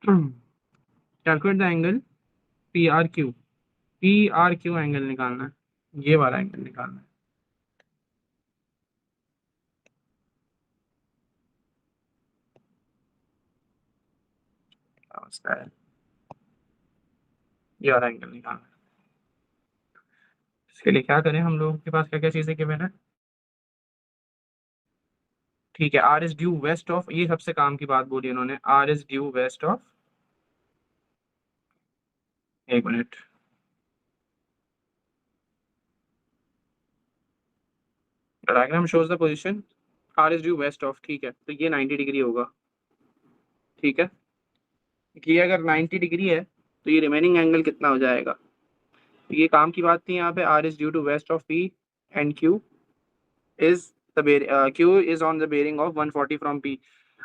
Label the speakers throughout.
Speaker 1: Calculate the angle P R Q. P R Q angle निकालना है, ये वाला एंगल निकालना है। नमस्कार, ये वाला एंगल निकालना है। इसके लिए क्या करें, हम लोगों के पास क्या क्या चीजें गिवन है। ठीक है, R is due west of, ये सबसे काम की बात बोली उन्होंने, R is due west of, एक minute, diagram shows the position R is due west of. ठीक है, तो ये 90 डिग्री होगा। ठीक है, ये अगर 90 डिग्री है तो ये रिमेनिंग एंगल कितना हो जाएगा। तो ये काम की बात थी यहाँ पे, R is due to west of P and Q is the Q is on the bearing of 140 from P.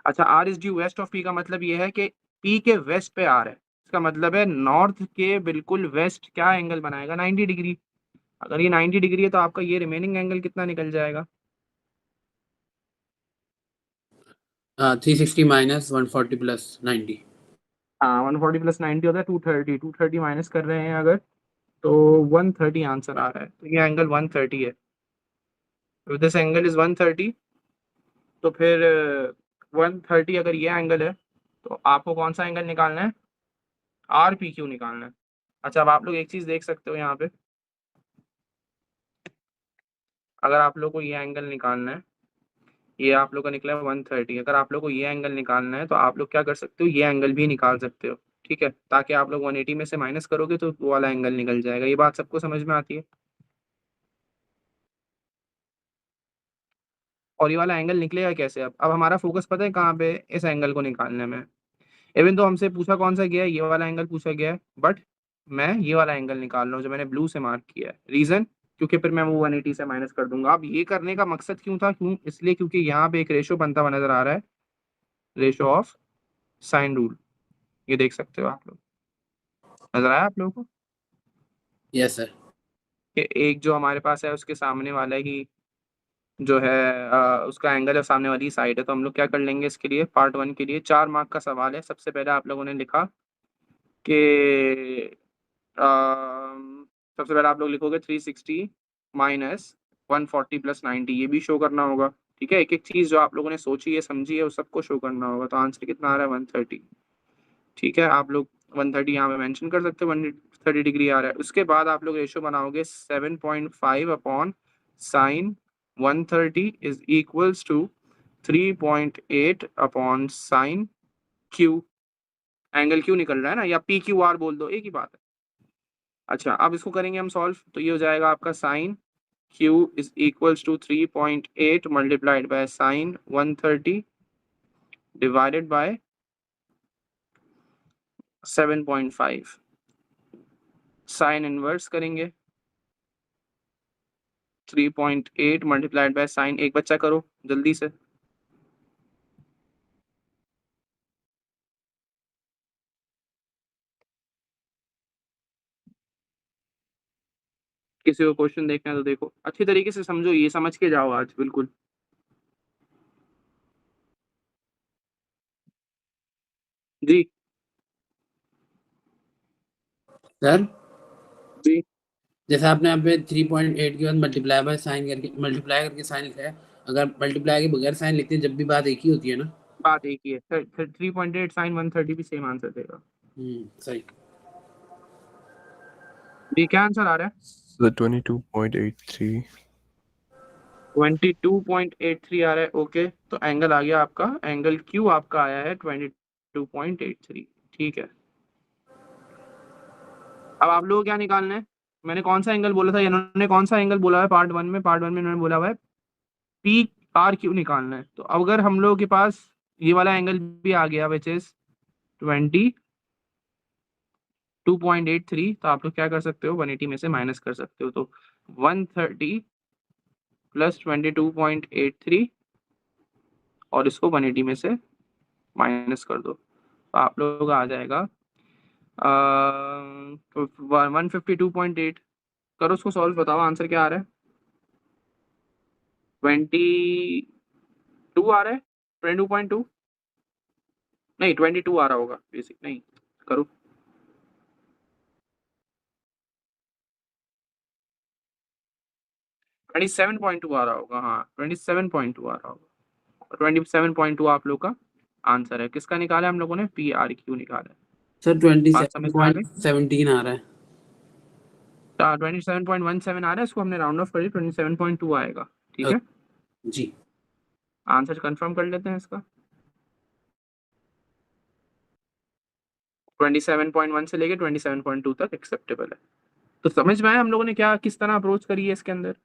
Speaker 1: अच्छा, R is due west of P का मतलब ये है कि पी के वेस्ट पे आर है, इसका मतलब है नॉर्थ के बिल्कुल वेस्ट क्या एंगल बनाएगा, 90 डिग्री। अगर ये 90 डिग्री है तो आपका ये रिमेनिंग एंगल कितना निकल जाएगा।
Speaker 2: 360 माइनस 140 प्लस 90।
Speaker 1: हाँ, 140 प्लस 90 होता है 230, 230 माइनस कर रहे हैं अगर, तो 130 आंसर आ रहा है। तो ये एंगल 130 है। तो दिस एंगल इज 130। तो फिर 130 अगर ये एंगल है तो आपको कौन सा एंगल निकालना है, आर पी क्यू निकालना है। अच्छा, अब आप लोग एक चीज देख सकते हो यहाँ पे, अगर आप लोग को ये एंगल निकालना है, ये आप लोग का निकला है 130, अगर आप लोग को ये एंगल निकालना है तो आप लोग क्या कर सकते हो, ये एंगल भी निकाल सकते हो। ठीक है, ताकि आप लोग 180 में से माइनस करोगे तो वो वाला एंगल निकल जाएगा। ये बात सबको समझ में आती है। और ये वाला एंगल निकलेगा कैसे, अब हमारा फोकस पता है कहाँ पे, इस एंगल को निकालने में। इवन तो हमसे पूछा कौन सा गया है, ये वाला एंगल पूछा गया है, बट मैं ये वाला एंगल निकाल रहा हूँ जो मैंने ब्लू से मार्क किया है। रीजन, क्योंकि फिर मैं वो 180 से माइनस कर दूंगा। अब ये करने का मकसद क्यों था, क्यों, इसलिए क्योंकि यहाँ पे एक रेशो बनता हुआ नजर आ रहा है, रेशो ऑफ साइन रूल। ये देख सकते हो आप लोग, नजर आया आप लोगों को
Speaker 2: यस सर।
Speaker 1: कि एक जो हमारे पास है उसके सामने वाला ही जो है उसका एंगल है सामने वाली साइड है। तो हम लोग क्या कर लेंगे, इसके लिए पार्ट 1 के लिए 4 मार्क का सवाल है। सबसे पहले आप लोगों ने लिखा कि सबसे पहले आप लोग लिखोगे 360 माइनस 140 प्लस 90, ये भी शो करना होगा। ठीक है, एक एक चीज जो आप लोगों ने सोची है समझी है उस सबको शो करना होगा। तो आंसर कितना आ रहा है, 130। ठीक है, आप लोग 130 यहाँ पे मेंशन कर सकते हो, 130 डिग्री आ रहा है। उसके बाद आप लोग रेशियो बनाओगे 7.5 upon sine 130 is equals to 3.8 upon sine Q. Angle Q निकल रहा है ना, या पी क्यू आर बोल दो, एक ही बात है। अच्छा, अब इसको करेंगे हम सॉल्व, तो ये हो जाएगा आपका sine Q is equals to 3.8 multiplied by sine 130 divided by 7.5। Sine inverse करेंगे 3.8 मल्टीप्लाइड बाय साइन, एक बच्चा करो जल्दी से। किसी को क्वेश्चन देखना है तो देखो, अच्छी तरीके से समझो, ये समझ के जाओ आज बिल्कुल। जी
Speaker 2: सर
Speaker 1: जी,
Speaker 2: जैसे आपने यहाँ पे 3.8 के बाद मल्टीप्लाई बाय साइन करके मल्टीप्लाई करके साइन लिखा है, अगर मल्टीप्लाई के बगैर साइन लिखते हैं जब भी बात एक ही होती है ना।
Speaker 1: बात एक ही है। 3.8 साइन 130 भी सेम आंसर देगा।
Speaker 2: सही।
Speaker 1: जी, क्या आंसर आ रहा है,
Speaker 3: So 22.83.
Speaker 1: 22.83 आ रहा है। ओके, तो एंगल आ गया आपका, एंगल क्यू आपका आया है 22.83। ठीक है, अब आप लोगों को क्या निकालना है, मैंने कौन सा एंगल बोला था, इन्होंने कौन सा एंगल बोला है पार्ट 1 में, पार्ट 1 में इन्होंने बोला हुआ है पी आर क्यू निकालना है। तो अगर हम लोगों के पास ये वाला एंगल भी आ गया विच इज 22.83, तो आप लोग क्या कर सकते हो, 180 में से माइनस कर सकते हो। तो 130 प्लस 22.83 और इसको 180 में से माइनस कर दो, तो आप लोगों का आ जाएगा 152.8। करो उसको सॉल्व, बताओ आंसर क्या आ रहा है। 22 आ रहा है, 22.2। नहीं 22 आ रहा होगा बेसिक, नहीं करो 27.2 आ रहा होगा, हाँ 27.2 आ रहा होगा। 27.2 आप लोग का आंसर है। किसका निकाला है हम लोगों ने? PRQ निकाला है।
Speaker 2: सर
Speaker 1: बात समझ में आ गई?
Speaker 2: 27.17 आ रहा है।
Speaker 1: 27.17 आ रहा है, इसको हमने राउंड ऑफ कर दिया, 27.2 आएगा। ठीक है,
Speaker 2: जी
Speaker 1: आंसर कंफर्म कर लेते हैं इसका। 27.1 से लेके 27.2 तक एक्सेप्टेबल है। तो समझ में आया हम लोगों ने क्या किस तरह अप्रोच करी है इसके अंदर।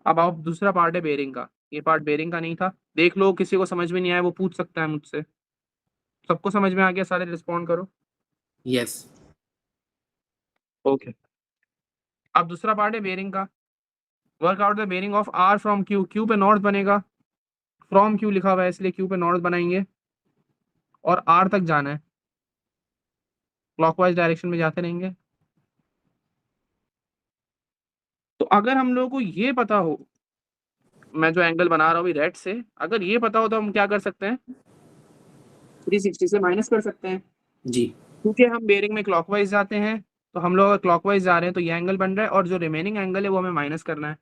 Speaker 1: अब आप दूसरा पार्ट है बेरिंग का। ये पार्ट बेरिंग का नहीं था, देख लो किसी को समझ में नहीं आया वो पूछ सकता है मुझसे। सबको समझ में आ गया? सारे रिस्पॉन्ड करो।
Speaker 2: यस
Speaker 1: ओके, अब दूसरा पार्ट है बेरिंग का। Work out the bearing of R from Q. Q पे नॉर्थ बनेगा, फ्रॉम क्यू लिखा हुआ है इसलिए क्यू पे नॉर्थ बनाएंगे और आर तक जाना है, क्लॉकवाइज डायरेक्शन में जाते रहेंगे। तो अगर हम लोगों को ये पता हो, मैं जो एंगल बना रहा हूँ रेड से, अगर ये पता हो तो हम क्या कर सकते हैं, 360 से माइनस कर सकते हैं।
Speaker 2: जी
Speaker 1: क्योंकि हम बेरिंग में क्लॉकवाइज जाते हैं, तो हम लोग अगर क्लॉकवाइज जा रहे हैं तो ये एंगल बन रहा है और जो रिमेनिंग एंगल है वो हमें माइनस करना है।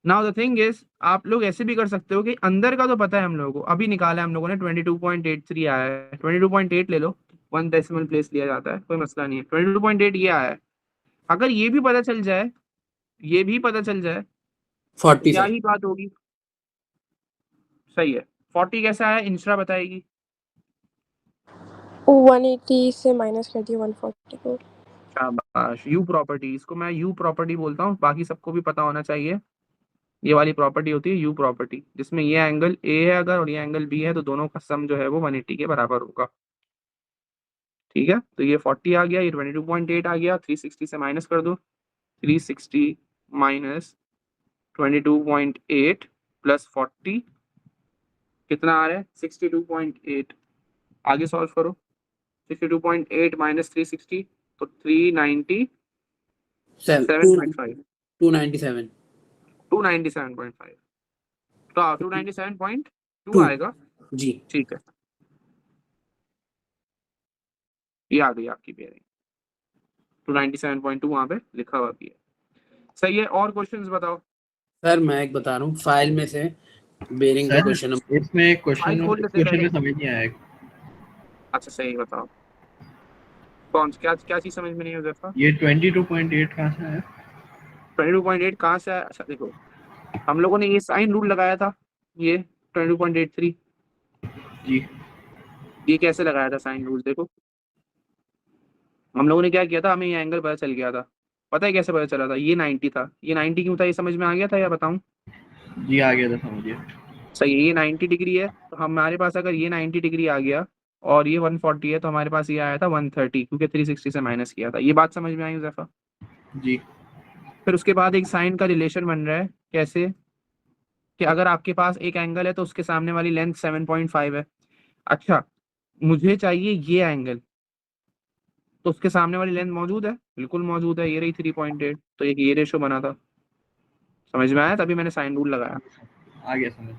Speaker 1: नाउ द थिंग इज, आप लोग ऐसे भी कर सकते हो कि अंदर का तो पता है हम लोगों को, अभी निकाला है हम लोगों ने 22.83 आया है। 22.8 ले लो, 1 डेसिमल प्लेस लिया जाता है, कोई मसला नहीं है। 22.8 ये आया है। अगर ये भी पता चल जाए, ये भी पता चल जाए तो
Speaker 2: 40
Speaker 1: क्या
Speaker 2: सर।
Speaker 1: ही बात होगी। सही है। 40 कैसा है इंश्रा बताएगी?
Speaker 4: 180 से माइनस कर दिया 144।
Speaker 1: शाबाश, यू प्रॉपर्टी, इसको मैं यू प्रॉपर्टी बोलता हूँ, बाकी सबको भी पता होना चाहिए। ये वाली प्रॉपर्टी होती है यू प्रॉपर्टी, जिसमें ये एंगल ए है अगर और ये एंगल बी है तो दोनों का सम जो है वो 180 के बराबर होगा। ठीक है, तो ये 40 आ गया, ये 22.8 आ गया, 360 से माइनस कर दो। 360 माइनस 22.8 प्लस 40 कितना आ रहा है? 62.8। आगे सॉल्व करो। 62.8 माइनस 360 तो 397.5।
Speaker 2: 297
Speaker 1: 297.5 तो 297.2
Speaker 2: 2
Speaker 1: आएगा।
Speaker 2: जी
Speaker 1: ठीक है, ये आ गई आपकी बेयरिंग। 297.2 वहां पे लिखा हुआ भी है। सही है, और क्वेश्चंस बताओ।
Speaker 2: सर मैं एक बता रहा हूँ फाइल में से बेरिंग का
Speaker 5: सर
Speaker 2: क्वेश्चन नंबर।
Speaker 5: इसमें एक
Speaker 1: फाइल खोल लेते
Speaker 5: क्वेश्चन
Speaker 1: पहले।
Speaker 5: में समझ नहीं आया।
Speaker 1: अच्छा सही बताओ, कौन क्या क्या चीज समझ में नहीं है उधर?
Speaker 5: ये 22.8 कहाँ से आया?
Speaker 1: 22.8 कहाँ से आया? अच्छा देखो, हम लोगों ने ये साइन रूल लगाया था, ये 22.83।
Speaker 5: जी
Speaker 1: ये कैसे लगाया था साइन रूल? देखो हम लोगों ने क्या किया था, हमें ये एंगल पता चल गया था। पता है कैसे पता चला था? ये 90 था। ये 90 क्यों था, ये समझ में आ गया था या बताऊं?
Speaker 5: जी आ गया था समझिए।
Speaker 1: सही है, ये 90 डिग्री है, तो हमारे पास अगर ये 90 डिग्री आ गया और ये 140 है तो हमारे पास ये आया था 130, क्योंकि 360 से माइनस किया था। ये बात समझ में आई हुज़ैफा?
Speaker 5: जी
Speaker 1: फिर उसके बाद एक साइन का रिलेशन बन रहा है। कैसे? कि अगर आपके पास एक एंगल है तो उसके सामने वाली लेंथ 7.5 है। अच्छा, मुझे चाहिए ये एंगल, तो उसके सामने वाली लेंथ मौजूद है? बिल्कुल मौजूद है, ये रही 3.8, तो एक ये रेशो बना था। समझ में आया? तभी मैंने साइन रूल लगाया।
Speaker 5: आ गया समझ।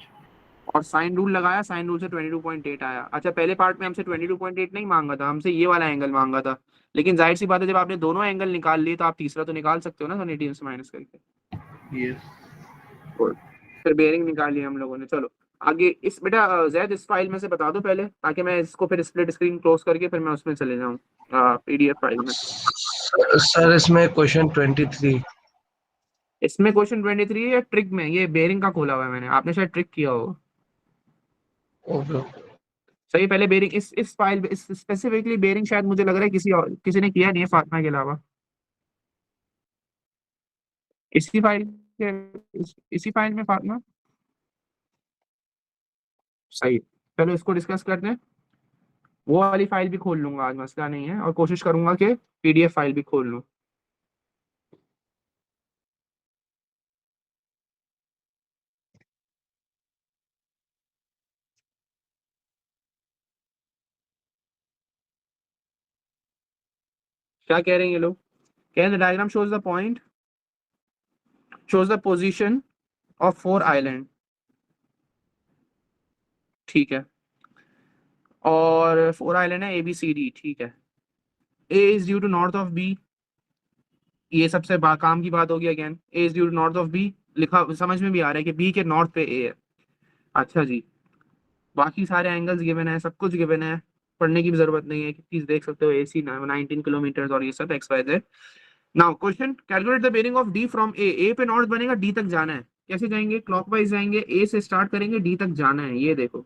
Speaker 1: और साइन रूल लगाया, साइन रूल से 22.8 आया। अच्छा, पहले पार्ट में हमसे 22.8 नहीं मांगा था, हमसे ये वाला एंगल मांगा था। लेकिन जाहिर सी बात है, जब आपने दोनों एंगल निकाल लिए तो आप तीसरा तो निकाल सकते हो ना 180 से माइनस करके।
Speaker 5: Yes
Speaker 1: Good. फिर बेयरिंग निकाली हम लोगों ने। चलो आगे, इस बेटा जैद इस फाइल में से बता दो पहले, ताकि मैं इसको फिर स्प्लिट स्क्रीन क्लोज करके फिर मैं उसमें चले जाऊँ PDF फाइल में।
Speaker 6: सर इसमें क्वेश्चन 23।
Speaker 1: इसमें क्वेश्चन 23 है या ट्रिक में? ये बेयरिंग का खोला हुआ है मैंने, आपने शायद ट्रिक किया हो।
Speaker 6: ओके
Speaker 1: सही, पहले बेयरिंग इस फाइल इस स्पेसिफिकली बेयरिंग शायद मुझे लग रहा है किसी और किसी ने किया नहीं है फातिमा के अलावा। इसी फाइल के इसी फाइल में फातिमा। सही, चलो इसको डिस्कस करते हैं। वो वाली फाइल भी खोल लूंगा आज, मसला नहीं है, और कोशिश करूंगा कि PDF फाइल भी खोल लूँ। क्या कह रहे हैं ये लोग? कह रहे हैं diagram shows the point, shows the position of 4 island. ठीक है, और 4 आइलैंड है ABCD, ठीक है। A is due to north of B, ये सबसे काम की बात होगी again. A is due to north of B, लिखा समझ में भी आ रहा है कि B के नॉर्थ पे A है। अच्छा जी, बाकी सारे एंगल्स गिवन है, सब कुछ गिवन है, पढ़ने की भी जरूरत नहीं है, चीज देख सकते हो AC 19 किलोमीटर और ये सब XYZ। Now question, calculate the bearing of D from A पे नॉर्थ बनेगा, D तक जाना है। कैसे जाएंगे? क्लॉकवाइज जाएंगे, A से स्टार्ट करेंगे, D तक जाना है। ये देखो,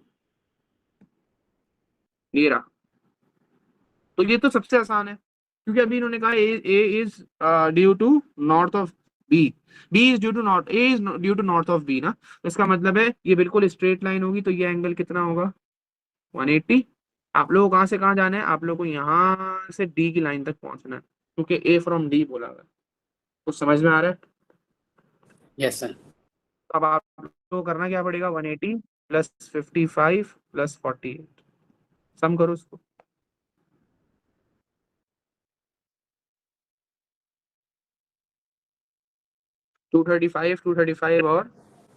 Speaker 1: ये रहा। तो ये तो सबसे आसान है, क्योंकि अभी इन्होंने कहा A is due to north of B, B is due to north, A is due to north of B ना। तो इसका मतलब है ये बिल्कुल स्ट्रेट लाइन होगी, तो ये एंगल कितना होगा? 180। आप लोगों को कहाँ से कहाँ जाना है? आप लोगों को यहाँ से D की लाइन तक पहुंचना है, क्योंकि A फ्रॉम D बोला हुआ है। कुछ समझ में आ रहा है?
Speaker 2: Yes sir.
Speaker 1: अब आपको करना क्या पड़ेगा? 180 प्लस 55 प्लस 48, सम करो उसको। 235 235 और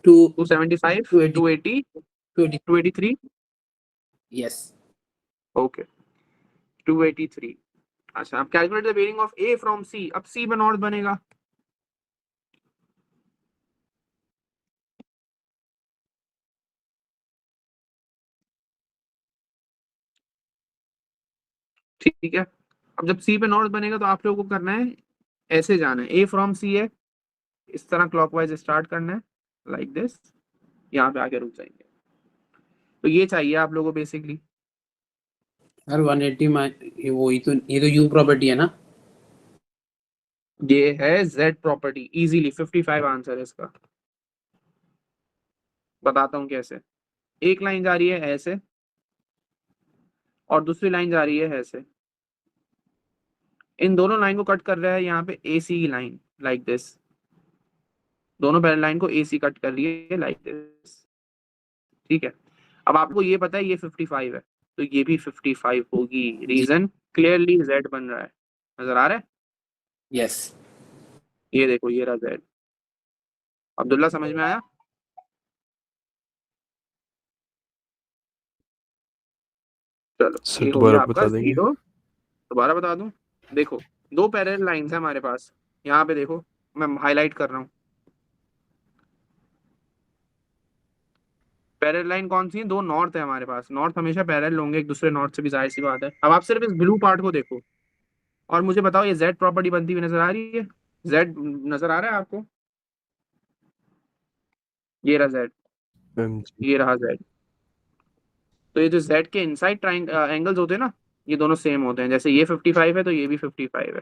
Speaker 1: 275 280 283।
Speaker 2: यस।
Speaker 1: ओके, 283। अच्छा, अब calculate the bearing of A from C। अब C पे नॉर्थ बनेगा, ठीक है। अब जब C पे नॉर्थ बनेगा तो आप लोगों को करना है, ऐसे जाना है। A फ्रॉम C है, इस तरह क्लॉकवाइज स्टार्ट करना है, लाइक दिस, यहाँ पे आके रुक जाएंगे। तो ये चाहिए आप लोगों को बेसिकली।
Speaker 2: सर 180 वही तो, ये तो U प्रॉपर्टी है ना।
Speaker 1: ये है Z प्रॉपर्टी, इजीली 55 आंसर है इसका। बताता हूँ कैसे। एक लाइन जा रही है ऐसे और दूसरी लाइन जा रही है ऐसे, इन दोनों लाइन को कट कर रहा है यहाँ पे AC की लाइन, लाइक दिस। दोनों पैरेलल लाइन को AC कट कर रही है, लाइक दिस, ठीक है। अब आपको ये पता है ये 55 है, तो ये भी 55 होगी। रीजन क्लियरली Z बन रहा है, नजर आ रहा है?
Speaker 2: यस।
Speaker 1: ये देखो, ये रहा Z। अब्दुल्ला, समझ में आया? चलो,
Speaker 3: सर
Speaker 1: ये हो
Speaker 3: दोबारा
Speaker 1: गया आपका
Speaker 3: बता देंगे?
Speaker 1: 0। दोबारा बता दूं? देखो, दो पैरेलल लाइंस है हमारे पास, यहाँ पे देखो, मैं हाईलाइट कर रहा हूँ। पैरेलल लाइन कौन सी है? दो नॉर्थ है हमारे पास। नॉर्थ हमेशा पैरेलल होंगे एक दूसरे नॉर्थ से, भी जाहिर सी बात है। अब आप सिर्फ इस ब्लू पार्ट को देखो और मुझे बताओ, ये Z प्रॉपर्टी बनती हुई नजर आ रही है? Z नजर आ रहा है आपको? ये रहा Z,
Speaker 3: जी।
Speaker 1: ये रहा Z। तो ये जो Z के इनसाइड एंगल्स होते हैं ना, ये दोनों सेम होते हैं। जैसे ये 55 है तो ये भी 55 है,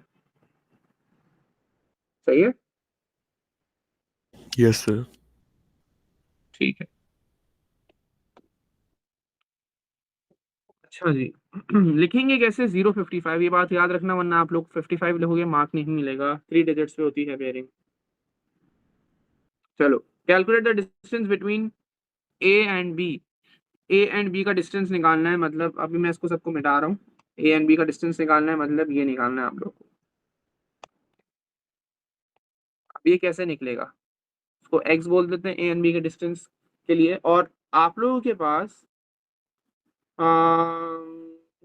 Speaker 1: सही है?
Speaker 3: Yes sir.
Speaker 1: ठीक है, अच्छा जी। लिखेंगे कैसे 055? ये बात याद रखना, वरना आप लोग 55 लिखोगे मार्क नहीं मिलेगा। 3 डिजिट्स पे होती है बेयरिंग। चलो, calculate the distance between A and B। A and B का डिस्टेंस निकालना है, मतलब अभी मैं इसको सबको मिटा रहा हूँ। A एंड B का डिस्टेंस निकालना है, मतलब ये निकालना है आप लोग को। अब ये कैसे निकलेगा? इसको X बोल देते हैं A एंड B के डिस्टेंस के लिए। और आप लोगों के पास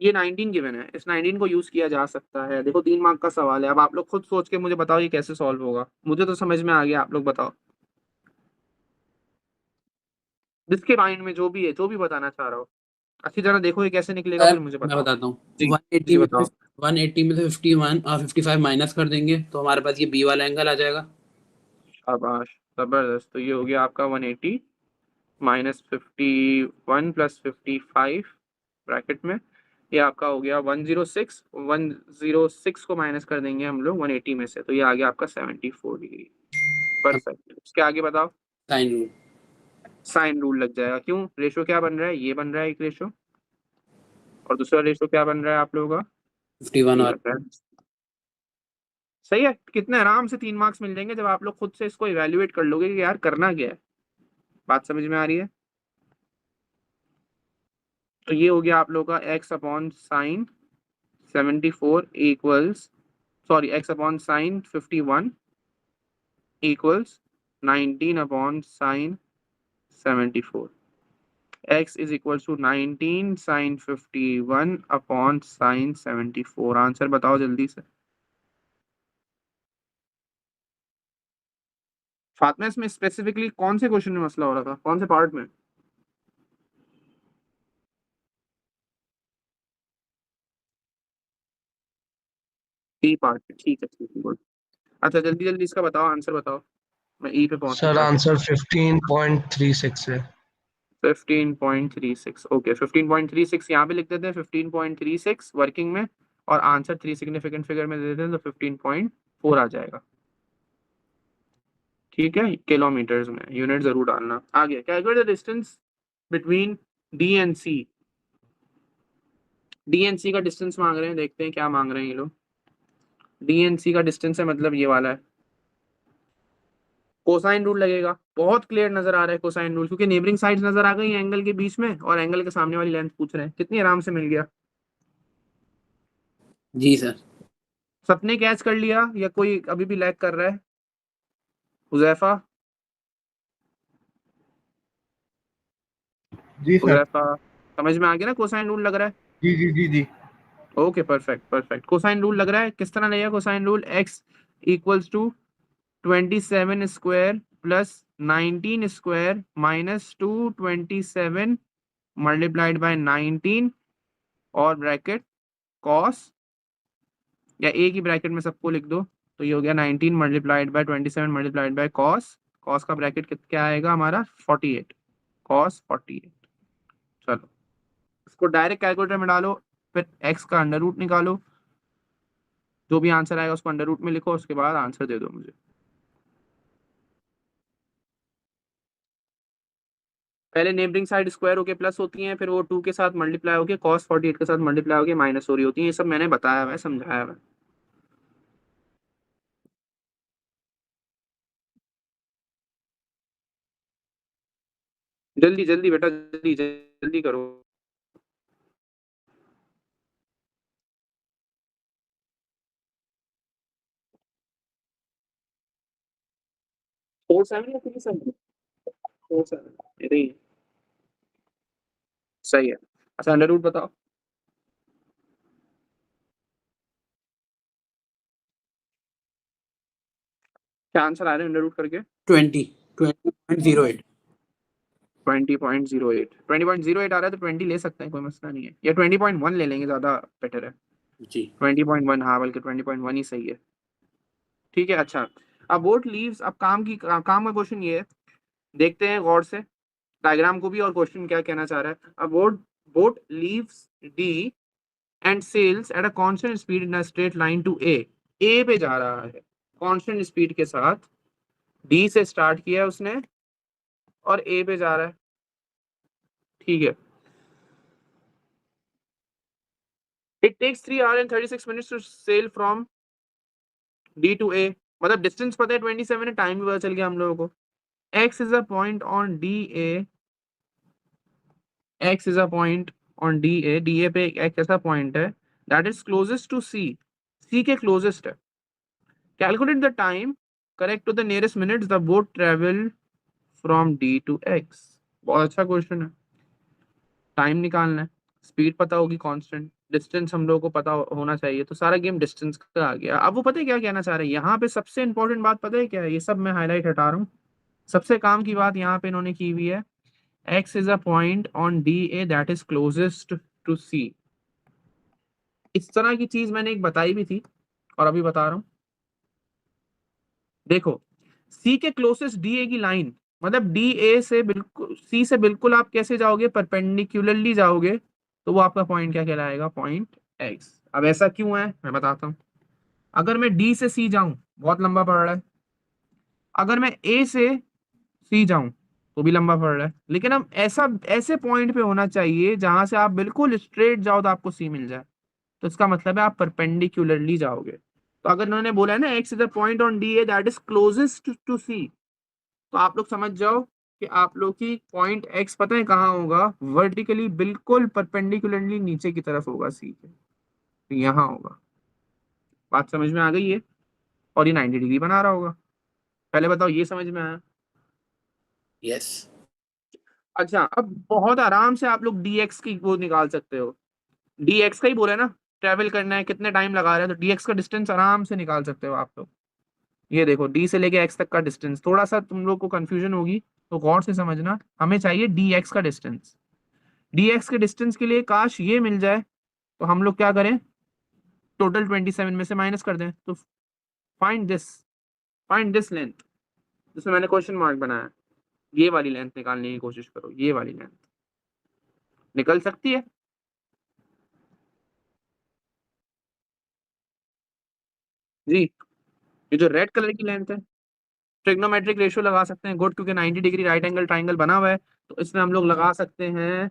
Speaker 1: ये 19 गिवन है, इस 19 को यूज किया जा सकता है। देखो 3 मार्क का सवाल है। अब आप लोग खुद सोच के मुझे बताओ ये कैसे सॉल्व होगा। मुझे तो समझ में आ गया, आप लोग बताओ। जिसके माइंड में जो भी है, जो भी बताना चाह रहा हो, अच्छी तरह देखो ये कैसे निकलेगा,
Speaker 2: सर
Speaker 1: फिर मुझे
Speaker 2: मैं
Speaker 1: बताओ।
Speaker 2: बताता हूँ।
Speaker 1: जी
Speaker 2: 180
Speaker 1: जी
Speaker 2: में
Speaker 1: बताओ।
Speaker 2: 180 में से 51 और 55 माइनस कर देंगे तो हमारे पास ये B वाला एंगल आ जाएगा।
Speaker 1: शाबाश, जबरदस्त। तो ये हो गया आपका 180 माइनस 51 प्लस 55 ब्रैकेट में, ये आपका हो गया 106। 106 को माइनस कर देंगे हम लोग 180 में से, तो ये आ गया आपका 74 डिग्री। परफेक्ट। उसके आगे बताओ।
Speaker 2: Sine rule.
Speaker 1: साइन रूल लग जाएगा। क्यों? रेशो क्या बन रहा है? ये बन रहा है एक रेशो, और दूसरा रेशो क्या बन रहा है आप लोगों का?
Speaker 2: 51
Speaker 1: ये
Speaker 2: और
Speaker 1: बन रहा है। सही है। कितने आराम से 3 मार्क्स मिल जाएंगे जब आप लोग खुद से इसको इवेल्युएट कर लोगे कि यार करना क्या है। बात समझ में आ रही है? तो ये हो गया आप लोगों का x upon sine 74 equals, sorry x upon sine 51 equals 19 upon sine 74। x is equal to 19 sine 51 upon sine 74। Answer बताओ जल्दी से। फातिमा इसमें स्पेसिफिकली कौन से क्वेश्चन में मसला हो रहा था, कौन से पार्ट में? ई पार्ट में, ठीक है ठीक है, गुड। अच्छा जल्दी जल्दी इसका बताओ, आंसर बताओ, मैं ई पे पहुंचना
Speaker 6: सर
Speaker 1: चाहता
Speaker 6: आंसर 15.36 है।
Speaker 1: हूँ। 15.36, ओके 15.36 यहाँ पे लिख देते हैं, 15.36 वर्किंग में, और आंसर 3 सिग्निफिकेंट फिगर में दे देते हैं तो 15.4 आ जाएगा। ठीक है, किलोमीटर्स में, यूनिट जरूर डालना। आगे, calculate the distance between D and C. D and C का डिस्टेंस मांग रहे हैं, देखते हैं क्या मांग रहे हैं ये लोग। डी एंड सी का डिस्टेंस है, मतलब ये वाला है। कोसाइन रूल लगेगा, बहुत क्लियर नजर आ रहा है कोसाइन रूल, क्योंकि नेबरिंग साइड्स नजर आ गई एंगल के बीच में, और एंगल के सामने वाली लेंथ पूछ रहे हैं। कितनी आराम से मिल गया।
Speaker 2: जी सर।
Speaker 1: सबने कैच कर लिया या कोई अभी भी लैग कर रहा है? हुजैफा,
Speaker 5: जी सर।
Speaker 1: हुजैफा समझ में आ गया ना कोसाइन रूल लग रहा है?
Speaker 5: जी जी जी जी।
Speaker 1: Okay perfect perfect. Cosine rule लग रहा है, किस तरह लगेगा cosine rule? x equals to 27 square plus 19 square minus 227 multiplied by 19 और ब्रैकेट कॉस, या एक ही ब्रैकेट में सबको लिख दो, तो ये हो गया 19 multiplied by 27 multiplied by cos. Cos का ब्रैकेट क्या आएगा हमारा? 48, कॉस 48। चलो इसको डायरेक्ट कैलकुलेटर में डालो, फिर x का अंडर रूट निकालो, जो भी आंसर आएगा उसको अंडर रूट में लिखो, उसके बाद आंसर दे दो मुझे। पहले नेबरिंग साइड स्क्वायर होके प्लस होती हैं, फिर वो 2 के साथ मल्टीप्लाई होके cos 48 के साथ मल्टीप्लाई होके माइनस हो रही होती हैं। ये सब मैंने बताया हुआ है, समझाया हुआ है। जल्दी जल्दी बेटा, जल्दी जल्दी करो। फोर सेवन या 3 7? 4 7, यही है, सही है। अच्छा अंडर रूट बताओ। क्या आंसर आ रहे हैं अंडर रूट करके?
Speaker 2: 20.08।
Speaker 1: 20.08। 20.08 आ रहा है तो 20 ले सकते हैं, कोई मसला नहीं है, या 20.1 ले लेंगे, ज्यादा बेटर है।
Speaker 2: जी
Speaker 1: 20.1, हाँ बल्कि 20.1 ही सही है। ठीक है अच्छा, अब बोट लीव्स, अब काम का क्वेश्चन ये है, देखते हैं गौर से डायग्राम को भी और क्वेश्चन क्या कहना चाह रहा है। अब boat leaves D and sails at a constant speed in a straight line to A. A पे जा रहा है कांस्टेंट स्पीड के साथ, डी से स्टार्ट किया उसने और ए पे जा रहा है। ठीक है, it takes 3 hours and 36 minutes to sail from D to A. मतलब डिस्टेंस पता है 27 है, टाइम भी पता चल गया हम लोगों को। x is a point on DA, x is a point on DA, DA पे एक ऐसा पॉइंट है that is closest to C, C के closest है। Calculate the time correct to the nearest minutes the boat travel from D to X। बहुत अच्छा question है। Time निकालना है, स्पीड पता होगी कांस्टेंट, डिस्टेंस हम लोगों को पता होना चाहिए, तो सारा गेम डिस्टेंस का आ गया। अब वो पता है क्या कहना चाह रहे हैं यहाँ पे? सबसे इंपॉर्टेंट बात पता है क्या है? ये सब मैं हाईलाइट हटा रहा हूँ, सबसे काम की बात यहाँ पे इन्होंने की हुई है, x is a point on DA that is closest to C। इस तरह की चीज मैंने एक बताई भी थी और अभी बता रहा हूं। देखो C के क्लोजेस्ट DA की लाइन, मतलब DA से बिल्कुल C से बिल्कुल आप कैसे जाओगे? परपेंडिकुलरली जाओगे, तो वो आपका पॉइंट क्या कहलाएगा? Point X। अब ऐसा क्यों है मैं बताता हूं। अगर मैं D से C जाऊं बहुत लंबा पड़ रहा है, अगर मैं A से C जाऊं तो भी लंबा पड़ रहा है, लेकिन अब ऐसा ऐसे पॉइंट पे होना चाहिए जहां से आप बिल्कुल स्ट्रेट जाओ तो आपको सी मिल जाए, तो इसका मतलब है आप परपेंडिकुलरली जाओगे। तो अगर उन्होंने बोला है ना x is a point on D A that is closest to C, तो आप लोग समझ जाओ कि आप लोग की पॉइंट x पता है कहाँ होगा? वर्टिकली बिल्कुल परपेंडिकुलरली नीचे की तरफ होगा सी के, तो यहाँ होगा। बात समझ में आ गई है? और ये 90 डिग्री बना रहा होगा। पहले बताओ ये समझ में आया?
Speaker 2: यस।
Speaker 1: अच्छा, अब बहुत आराम से आप लोग dx की वो निकाल सकते हो। dx का ही बोला है ना, ट्रेवल करना है, कितने टाइम लगा रहे हैं, तो dx का डिस्टेंस आराम से निकाल सकते हो आप लोग। ये देखो d से लेके x तक का डिस्टेंस, थोड़ा सा तुम लोग को कंफ्यूजन होगी तो गौर से समझना। हमें चाहिए dx का डिस्टेंस। dx के डिस्टेंस के लिए काश ये मिल जाए तो हम लोग क्या करें, टोटल 27 में से माइनस कर दें। तो फाइंड दिस लेंथ, जिसमें मैंने क्वेश्चन मार्क बनाया, ये वाली लेंथ निकालने की कोशिश करो। ये वाली लेंथ निकल सकती है? जी, ये जो रेड कलर की लेंथ है, ट्रिग्नोमेट्रिक रेशियो लगा सकते हैं गुड, क्योंकि 90 डिग्री राइट एंगल ट्राइंगल बना हुआ है, तो इसमें हम लोग लगा सकते हैं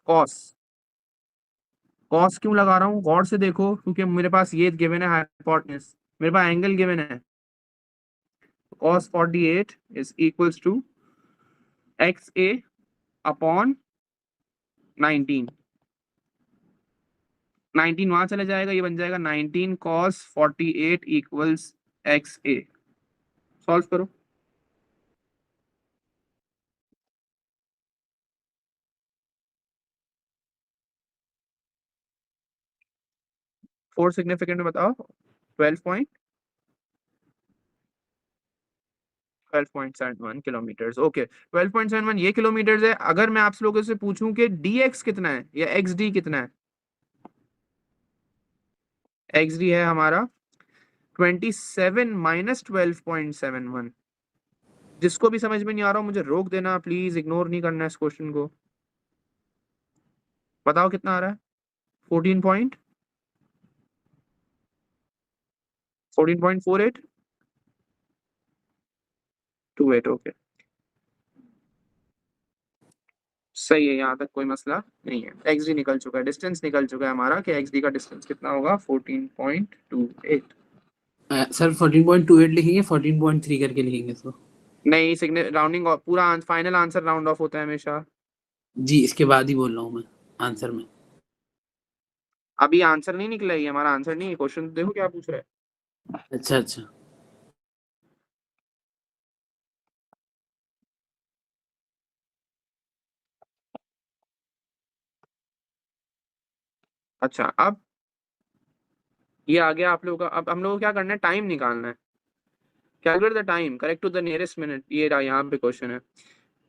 Speaker 1: कॉस। कॉस क्यों लगा रहा हूँ, गौर से देखो, क्योंकि मेरे पास ये गिवन है हाइपोटेन्यूज, मेरे पास एंगल गिवन है। cos 48 is equals to XA upon 19। 19 वहां चला जाएगा, ये बन जाएगा 19 cos 48 इक्वल्स XA। सॉल्व करो। फोर सिग्निफिकेंट में बताओ। 12.71 किलोमीटर। ओके, 12.71 ये किलोमीटर है। अगर मैं आप लोगों से पूछूं कि dx कितना है या xd कितना है, xd है हमारा 27 माइनस 12.71। जिसको भी समझ में नहीं आ रहा हो मुझे रोक देना प्लीज, इग्नोर नहीं करना इस क्वेश्चन को। बताओ कितना आ रहा है? 14.28। ओके, सही है, यहाँ तक कोई मसला नहीं है। XD निकल चुका है, डिस्टेंस निकल चुका है हमारा कि XD का डिस्टेंस कितना होगा, 14.28।
Speaker 2: सर 14.28 लिखेंगे, 14.3 करके लिखेंगे इसको?
Speaker 1: नहीं, राउंडिंग ऑफ, पूरा फाइनल आंसर राउंड ऑफ होता है हमेशा।
Speaker 2: जी, इसके बाद ही बोल रहा हूँ मैं आंसर में।
Speaker 1: अभी आंसर नहीं निकला, ये हमारा आंसर नहीं है। क्वेश्चन देखो क्या पूछ रहा है।
Speaker 2: अच्छा अच्छा।
Speaker 1: अच्छा, अब ये आ गया आप लोगों का। अब हम लोग को क्या करना है, टाइम निकालना है। Calculate the time correct to the nearest minute, ये रहा यहाँ पे क्वेश्चन है।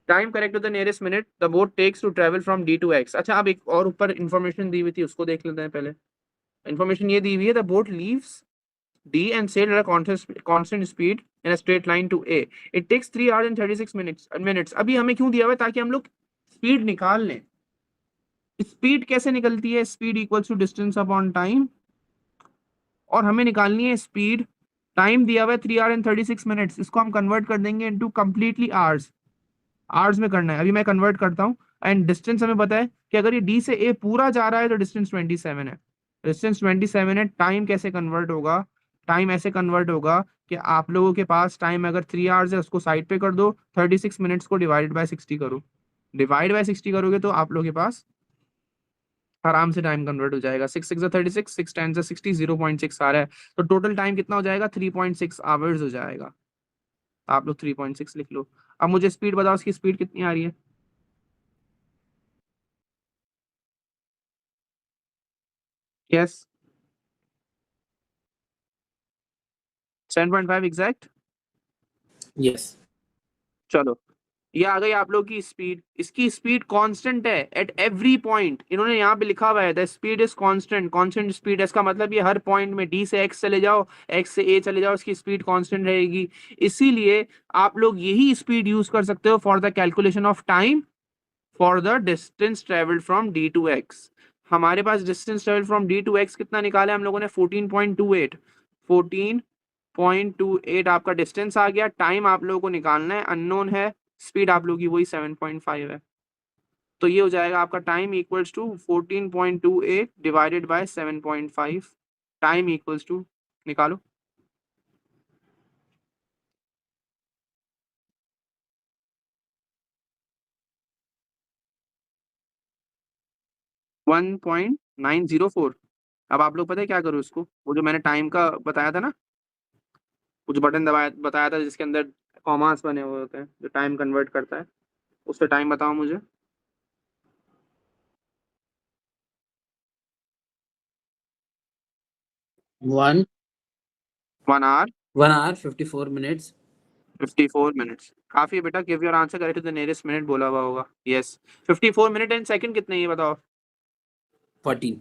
Speaker 1: Time correct to the nearest minute the boat takes to travel from D to X। अच्छा, अब एक और ऊपर इन्फॉर्मेशन दी हुई थी, उसको देख लेते हैं पहले। इन्फॉर्मेशन ये दी हुई है, the boat leaves D and sailed at a constant speed in a straight line to A. It takes 3 hours and 36 minutes। अभी हमें क्यों दिया हुआ है, ताकि हम लोग स्पीड निकाल लें। स्पीड कैसे निकलती है, speed equals to distance upon time, और हमें निकालनी है स्पीड। टाइम दिया हुआ है 3 hours and 36 minutes, इसको हम कन्वर्ट कर देंगे इनटू कंप्लीटली आवर्स। आवर्स में करना है, अभी मैं कन्वर्ट करता हूँ। एंड डिस्टेंस हमें पता है कि अगर ये D से A पूरा जा रहा है तो डिस्टेंस 27 है। डिस्टेंस 27 है। टाइम कैसे कन्वर्ट होगा, टाइम ऐसे कन्वर्ट होगा कि आप लोगों के पास टाइम अगर 3 आवर्स है, उसको साइड पे कर दो, 36 मिनट्स को डिवाइडेड बाय 60 करो। डिवाइड बाय 60 करोगे तो आप लोगों के पास आराम से टाइम कन्वर्ट हो जाएगा। 6 6 36, 6 10 60, 0.6 आ रहा है। तो टोटल टाइम कितना हो जाएगा, 3.6 आवर्स हो जाएगा। आप लोग 3.6 लिख लो। अब मुझे स्पीड बताओ, उसकी स्पीड कितनी आ रही है। Yes, 7.5 exact.
Speaker 2: यस।
Speaker 1: चलो, ये आ गई आप लोग की स्पीड। इसकी स्पीड कांस्टेंट है एट एवरी पॉइंट। इन्होंने यहाँ पे लिखा हुआ है the speed is constant. Constant speed, इसका मतलब ये हर पॉइंट में D से X चले जाओ, X से A चले जाओ, इसकी स्पीड कांस्टेंट रहेगी। इसीलिए आप लोग यही स्पीड यूज कर सकते हो for the calculation of time for the distance travelled from D to X। हमारे पास distance travel from D to X कितना निकाला है हम लोगों ने, 14.28। 14.28 आपका डिस्टेंस आ गया। टाइम आप लोगों को निकालना है, अननोन है। स्पीड आप लोगों की वही 7.5 है। तो ये हो जाएगा आपका time equals to 14.28 divided by 7.5। Time equals to, निकालो। वन 1.904। अब आप लोग पता है क्या करो इसको, वो जो मैंने टाइम का बताया था ना, कुछ बटन दबाया बताया था जिसके अंदर कॉमास बने हुए होते हैं जो टाइम कन्वर्ट करता है, उसका टाइम बताओ मुझे।
Speaker 2: 1
Speaker 1: 1 hour
Speaker 2: 1 hour 54 minutes
Speaker 1: 54 minutes। काफी है बेटा। Give your answer correct to the nearest minute बोला हुआ होगा। यस 54 मिनट एंड सेकंड कितने हैं ये बताओ।
Speaker 2: 14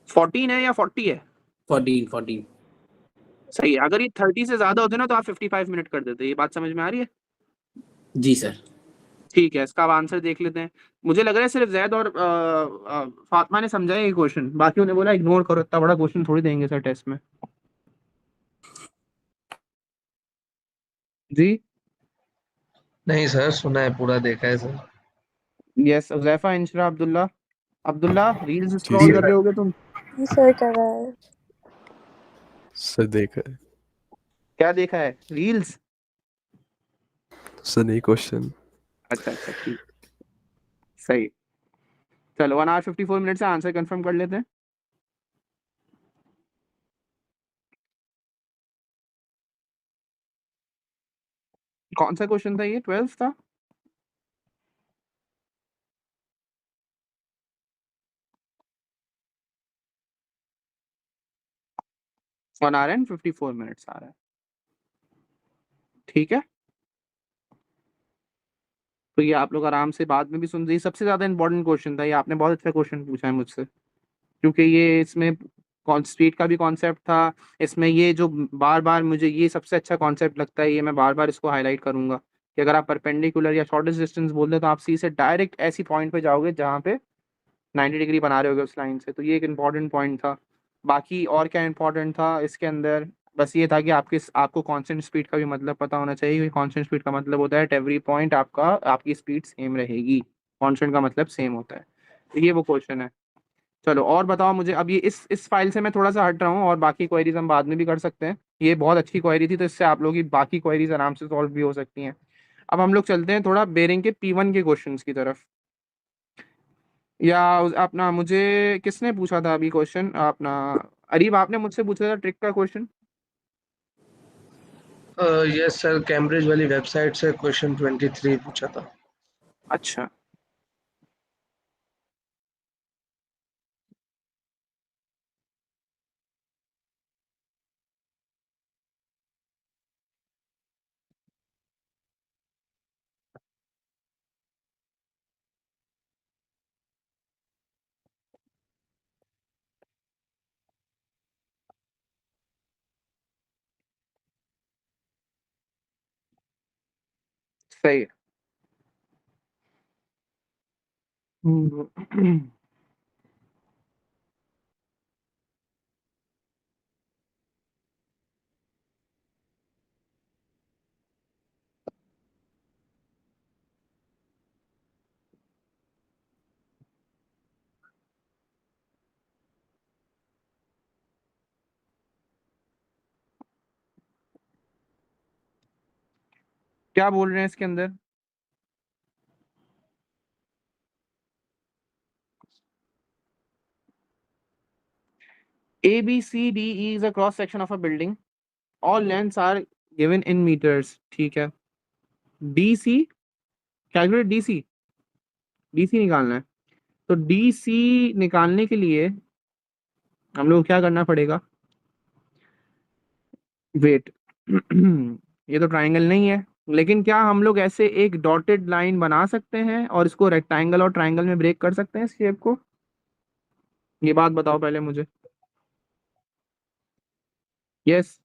Speaker 1: 14 है या 40 है?
Speaker 2: 14
Speaker 1: सही है। अगर ये 30 से ज्यादा होते ना तो आप 55 मिनट कर देते। ये बात समझ में आ रही है?
Speaker 2: जी सर।
Speaker 1: ठीक है, इसका अब आंसर देख लेते हैं। मुझे लग रहा है सिर्फ जैद और फातिमा ने समझा है ये क्वेश्चन, बाकी उन्हें बोला इग्नोर करो, इतना बड़ा क्वेश्चन थोड़ी देंगे सर टेस्ट में। जी
Speaker 6: नहीं सर, सुना है, पूरा देखा है sir.
Speaker 1: Yes. Huzaifa, Inshara, Abdullah. Abdullah reels
Speaker 3: जी
Speaker 1: स्क्रॉल कर
Speaker 3: सर।
Speaker 1: रहे होगे तुम।
Speaker 4: जी सर कर रहा है।
Speaker 3: सर देखा है।
Speaker 1: क्या देखा है? रील्स?
Speaker 3: सर नहीं क्वेश्चन।
Speaker 1: अच्छा अच्छा ठीक। सही। चलो 1 hour 54 मिनट से आंसर कंफर्म कर लेते हैं। कौन सा क्वेश्चन था ये? 12 था? वन आवर एंड 54 मिनट्स आ रहा है। ठीक है, तो ये आप लोग आराम से बाद में भी सुन। ये सबसे ज्यादा इंपॉर्टेंट क्वेश्चन था ये, आपने बहुत अच्छा क्वेश्चन पूछा है मुझसे, क्योंकि ये इसमें स्पीड का भी कॉन्सेप्ट था। इसमें ये जो बार बार मुझे ये सबसे अच्छा कॉन्सेप्ट लगता है, ये मैं बार बार इसको हाईलाइट करूंगा कि अगर आप परपेंडिकुलर या शॉर्टेस्ट डिस्टेंस बोल दे तो आप सी से डायरेक्ट ऐसी पॉइंट पे जाओगे जहाँ पे 90 डिग्री बना रहे होगे उस लाइन से। तो ये एक इम्पॉर्टेंट पॉइंट था। बाकी और क्या इम्पोर्टेंट था इसके अंदर? बस ये था कि आपको कांस्टेंट स्पीड का भी मतलब पता होना चाहिए। कांस्टेंट स्पीड का मतलब होता है एट एवरी पॉइंट आपकी स्पीड सेम रहेगी। कांस्टेंट का मतलब सेम होता है। तो ये वो क्वेश्चन है। चलो और बताओ मुझे। अब ये इस फाइल से मैं थोड़ा सा हट रहा हूँ और बाकी क्वेरीज हम बाद में भी कर सकते हैं। ये बहुत अच्छी क्वेरी थी, तो इससे आप लोगों की बाकी क्वेरीज आराम से सॉल्व भी हो सकती हैं। अब हम लोग चलते हैं थोड़ा बेरिंग के P1 के क्वेश्चंस की तरफ। या अपना मुझे किसने पूछा था अभी क्वेश्चन? अपना अरीब, आपने मुझसे पूछा था ट्रिक का क्वेश्चन।
Speaker 6: यस सर, कैम्ब्रिज वाली वेबसाइट से क्वेश्चन 23 पूछा था।
Speaker 1: अच्छा सही है। क्या बोल रहे हैं इसके अंदर? ABCDE is a cross section of a building. All lengths are given in meters। ठीक है। DC, कैलकुलेट DC निकालना है। तो DC निकालने के लिए हम लोग क्या करना पड़ेगा? वेट ये तो ट्रायंगल नहीं है, लेकिन क्या हम लोग ऐसे एक डॉटेड लाइन बना सकते हैं और इसको रेक्टेंगल और ट्रायंगल में ब्रेक कर सकते हैं इस शेप को? ये बात बताओ पहले मुझे। यस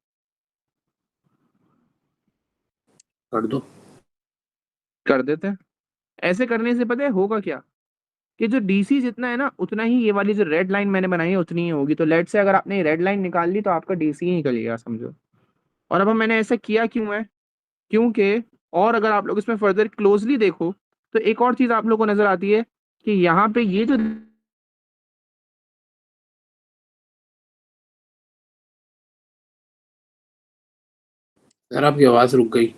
Speaker 2: कर दो।
Speaker 1: कर देते हैं। ऐसे करने से पता है होगा क्या, कि जो DC जितना है ना उतना ही ये वाली जो रेड लाइन मैंने बनाई है उतनी ही होगी। तो लेट से अगर आपने रेड लाइन निकाल ली तो आपका DC ही निकलेगा समझो। और अब मैंने ऐसा किया क्यों है? क्योंकि और अगर आप लोग इसमें फर्दर क्लोजली देखो तो एक और चीज आप लोग को नजर आती है कि यहाँ पे ये जो
Speaker 2: सर आपकी आवाज रुक गई।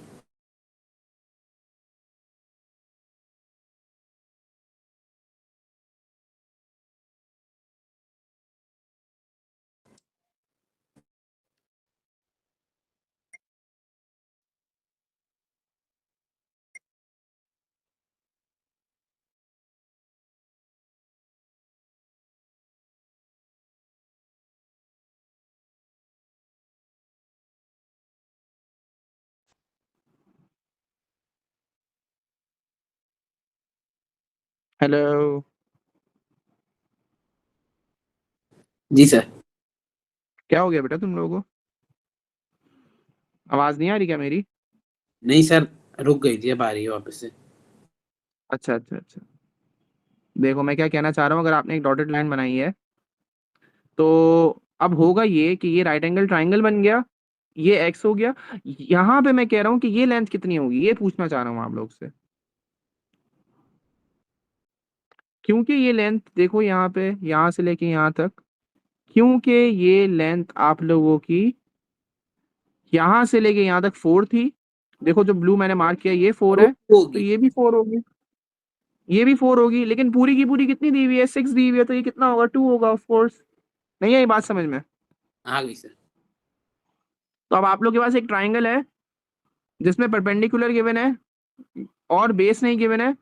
Speaker 1: हेलो,
Speaker 2: जी सर।
Speaker 1: क्या हो गया बेटा तुम लोगों को? आवाज नहीं आ रही क्या मेरी?
Speaker 2: नहीं सर, रुक गई थी, अब आ रही है वापस से।
Speaker 1: अच्छा अच्छा अच्छा। देखो मैं क्या कहना चाह रहा हूँ, अगर आपने एक डॉटेड लाइन बनाई है तो अब होगा ये कि ये राइट एंगल ट्राइंगल बन गया, ये एक्स हो गया। यहाँ पे मैं कह रहा हूँ कि ये लेंथ कितनी होगी, ये पूछना चाह रहा हूँ आप लोग से। क्योंकि ये लेंथ देखो यहाँ पे, यहाँ से लेके यहाँ तक, क्योंकि ये लेंथ आप लोगों की यहाँ से लेके यहाँ तक 4 थी। देखो जो ब्लू मैंने मार्क किया ये 4 है, तो
Speaker 2: होगी।
Speaker 1: ये भी 4 होगी, ये भी 4 होगी, लेकिन पूरी की पूरी कितनी दी हुई है? 6 दी हुई है, तो ये कितना होगा? 2 होगा ऑफ कोर्स। नहीं है ये बात समझ में?
Speaker 2: आ गई सर।
Speaker 1: तो अब आप लोग के पास एक ट्राइंगल है जिसमें परपेंडिकुलर गिवन है और बेस नहीं गिवन है,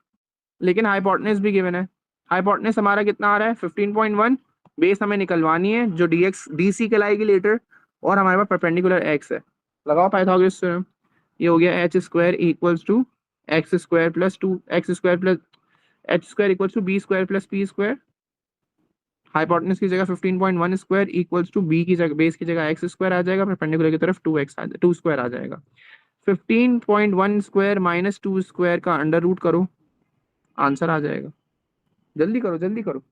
Speaker 1: लेकिन हाइपोटेनस भी गिवन है। हाइपोटेनस हमारा कितना आ रहा है? 15.1। बेस हमें निकलवानी है जो डीसी कहलाएगी लेटर, और हमारे पास परपेंडिकुलर एक्स है। लगाओ पाइथागोरस थ्योरम। ये हो गया h square equals to x square plus 2 x square plus h square equals to b square plus p square. Hypotenuse की जगह 15.1 स्क्वायर इक्वल्स टू बी की जगह, बेस की जगह एक्स स्क्वायर आ जाएगा, परपेंडिकुलर की तरफ 2x 2 स्क्वायर आ जाएगा। 15.1 स्क्वायर माइनस 2 स्क्वायर का अंडर रूट करो, आंसर आ जाएगा। जल्दी करो जल्दी करो।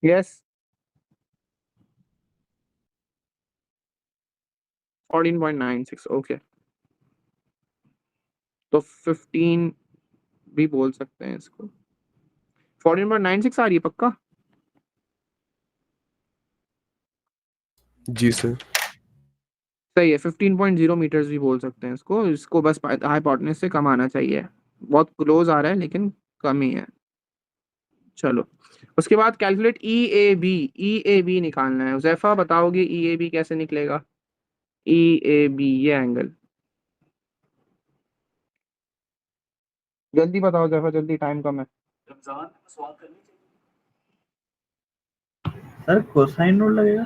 Speaker 1: Yes, 14.96 okay. तो 15 भी बोल सकते हैं इसको। 14.96 आ रही है पक्का?
Speaker 3: जी सर।
Speaker 1: सही है, 15.0 मीटर्स भी बोल सकते हैं इसको। इसको बस हाइपोटेनस से कम आना चाहिए, बहुत क्लोज आ रहा है लेकिन कम ही है। चलो उसके बाद कैलकुलेट ई ए बी निकालना है। हुजैफा बताओगे ई ए बी कैसे निकलेगा? ई ए बी ये एंगल, जल्दी बताओ हुजैफा, जल्दी, टाइम कम है।
Speaker 5: सर कोसाइन रूल लगेगा।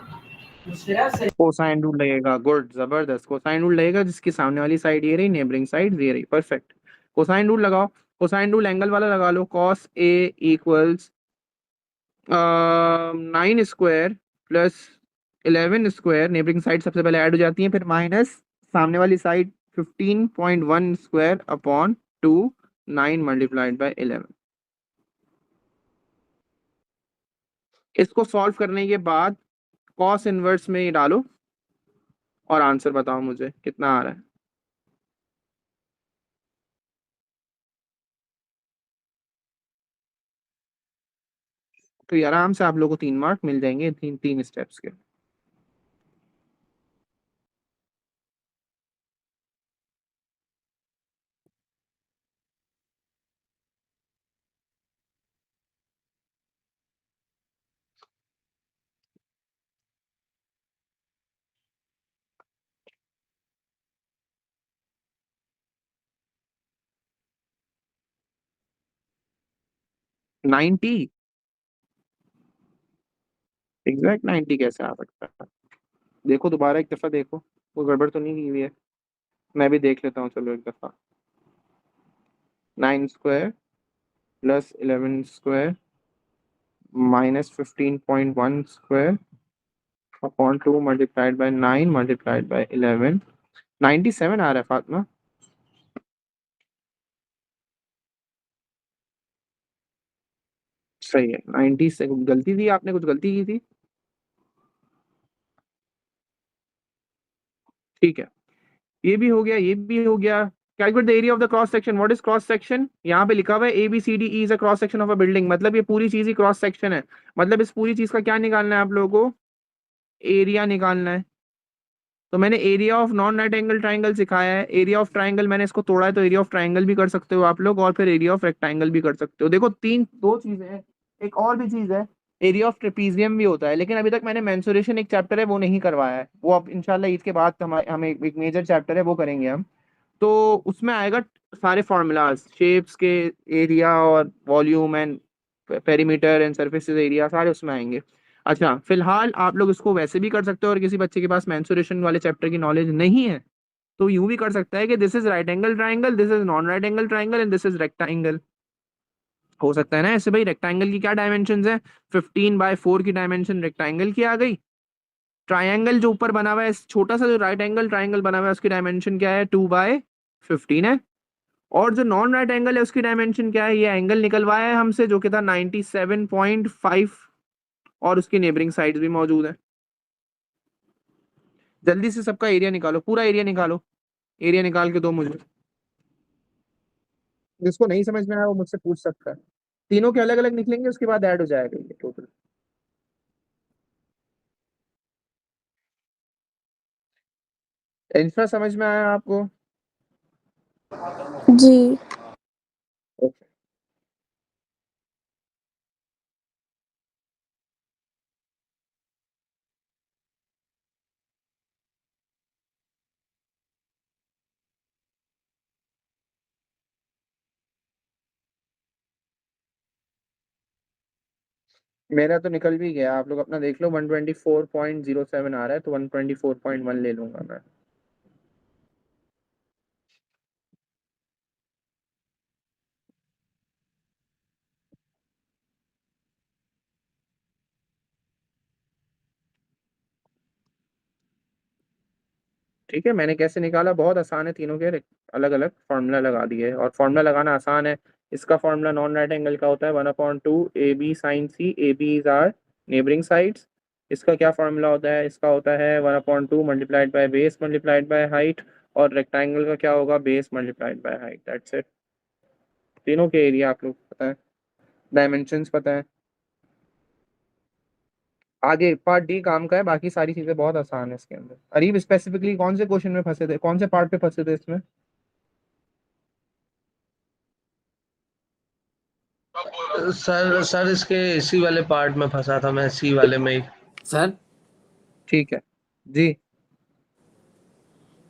Speaker 1: कोसाइन रूल लगेगा, गुड, जबरदस्त। कोसाइन रूल लगेगा जिसकी सामने वाली साइड ये रही, नेबरिंग साइड ये रही, परफेक्ट। कोसाइन रूल लगाओ। कोसाइन रूल एंगल वाला लगा लो। Cos A equals 9 square plus 11 square, neighbouring side सबसे पहले ऐड हो जाती है, फिर माइनस सामने वाली side 15.1 square upon 2, 9 multiplied by 11। इसको सॉल्व करने के बाद कॉस इनवर्स में ही डालो और आंसर बताओ मुझे कितना आ रहा है। तो ये आराम से आप लोगों को 3 मार्क मिल जाएंगे, तीन तीन स्टेप्स के। नाइनटी, एग्जैक्ट 90 कैसे आ सकता है? देखो दोबारा एक दफा देखो, कोई गड़बड़ तो नहीं की हुई है? मैं भी देख लेता हूँ, चलो एक दफा। 9 square plus 11 square minus 15.1 square upon 2 multiplied by 9 multiplied by 11, 97 आ रहा है फातिमा। सही है, 90 से गलती थी, आपने कुछ गलती की थी। ठीक है, ये भी हो गया, ये भी हो गया। Calculate the area of the cross section. What is cross section? यहाँ पे लिखा हुआ है A B C D E is a cross section of a building, मतलब ये पूरी चीज ही क्रॉस सेक्शन है। मतलब इस पूरी चीज का क्या निकालना है आप लोगों को? एरिया निकालना है। तो मैंने area of non right angle triangle सिखाया है, एरिया ऑफ ट्राइंगल मैंने इसको तोड़ा है, तो एरिया ऑफ ट्राइंगल भी कर सकते हो आप लोग, और फिर एरिया ऑफ रेक्टेंगल भी कर सकते हो। देखो दो चीजें हैं। एक और भी चीज है, एरिया ऑफ ट्रेपीजियम भी होता है, लेकिन अभी तक मैंने मेंसुरेशन एक चैप्टर है वो नहीं करवाया है, वो अब इंशाल्लाह ईद के बाद हमें एक मेजर चैप्टर है वो करेंगे हम। तो उसमें आएगा सारे फॉर्मूलाज, शेप्स के, एरिया और volume and perimeter and surface area, सारे उसमें आएंगे। अच्छा, फिलहाल आप लोग इसको वैसे भी कर सकते हो, और किसी बच्चे के पास मेंसुरेशन वाले चैप्टर की नॉलेज नहीं है तो यूं भी कर सकता है कि this is right angle triangle, this is non right angle triangle and this is rectangle. हो सकता है ना ऐसे। भाई रेक्टेंगल की क्या डायमेंशन है, 15/4 की डायमेंशन रेक्टेंगल की आ गई। ट्राइंगल जो ऊपर बना हुआ है, छोटा सा जो राइट एंगल ट्राइंगल बना हुआ है, उसकी डायमेंशन क्या है, 2/15 है। और जो नॉन राइट एंगल है उसकी डायमेंशन क्या है, ये एंगल निकलवाया है हमसे जो कि था 97.5, और उसकी नेबरिंग साइड्स भी मौजूद है। जल्दी से सबका एरिया निकालो, पूरा एरिया निकालो, एरिया निकाल के दो मुझे। जिसको नहीं समझ में आया वो मुझसे पूछ सकता है। तीनों के अलग अलग निकलेंगे, उसके बाद ऐड हो जाएगा ये टोटल। इंफ्रा समझ में आया आपको?
Speaker 4: जी।
Speaker 1: ओके। मेरा तो निकल भी गया, आप लोग अपना देख लो। 124.07 आ रहा है तो 124.1 ले लूंगा मैं। ठीक है, मैंने कैसे निकाला, बहुत आसान है। तीनों के अलग अलग फार्मूला लगा दिए, और फार्मूला लगाना आसान है। इसका फार्मूला नॉन राइट एंगल का होता है 1/2 AB sin C, AB is are neighbouring sides. इसका क्या फार्मूला होता है, इसका होता है 1/2 multiplied by base multiplied by height. और रेक्टेंगल का क्या होगा, base multiplied by height, that's it. तीनों के एरिया आप लोग पता है, डायमेंशंस पता है। आगे पार्ट डी काम का है, बाकी सारी चीजें बहुत आसान है इसके अंदर। अरीब स्पेसिफिकली कौन से क्वेश्चन में फंसे थे, कौन से पार्ट पे फंसे थे इसमें?
Speaker 6: सर इसके इसी वाले पार्ट में फंसा था मैं, सी वाले में ही।
Speaker 2: सर
Speaker 1: ठीक है जी।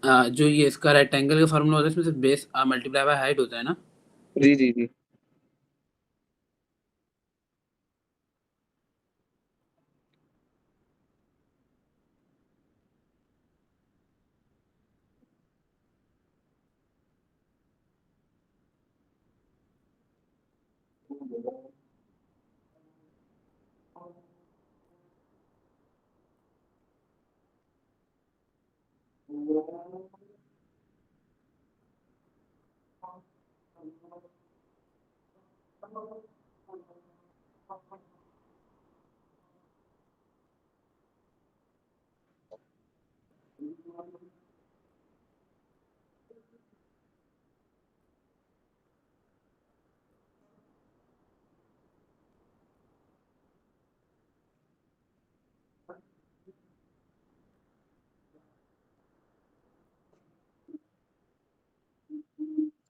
Speaker 2: जो ये इसका रेक्टेंगल का फार्मूला होता है इसमें सिर्फ बेस मल्टीप्लाई बाय हाइट होता है ना?
Speaker 1: जी जी जी।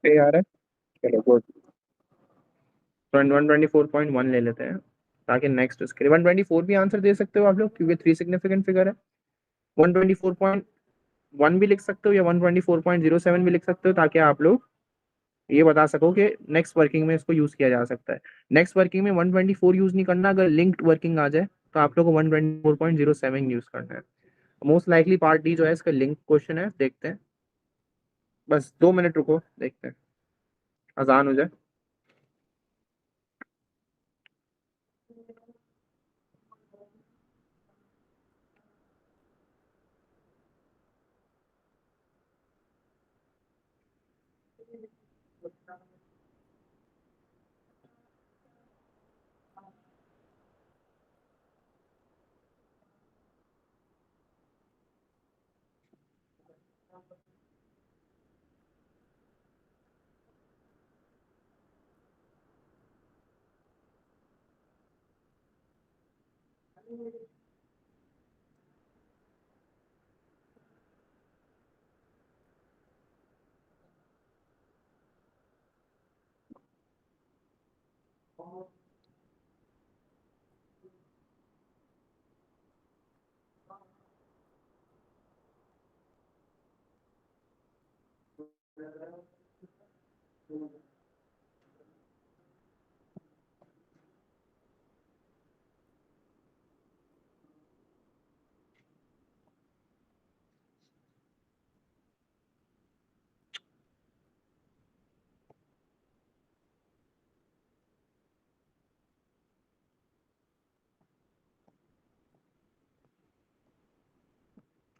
Speaker 1: पे आ रहा है, चलो गुड। 124.1 ले लेते हैं, ताकि नेक्स्ट उसके लिए 124 भी आंसर दे सकते हो आप लोग, क्योंकि 3 सिग्निफिकेंट फिगर है। 124.1 भी लिख सकते हो, या 124.07 भी लिख सकते हो, ताकि आप लोग ये बता सको कि नेक्स्ट वर्किंग में इसको यूज किया जा सकता है। नेक्स्ट वर्किंग में 124 यूज नहीं करना, अगर लिंक्ड वर्किंग आ जाए तो आप लोग को 124.07 यूज करना है। मोस्ट लाइकली पार्ट डी जो है इसका लिंक क्वेश्चन है, देखते हैं। बस 2 मिनट रुको, देखते हैं अजान हो जाए।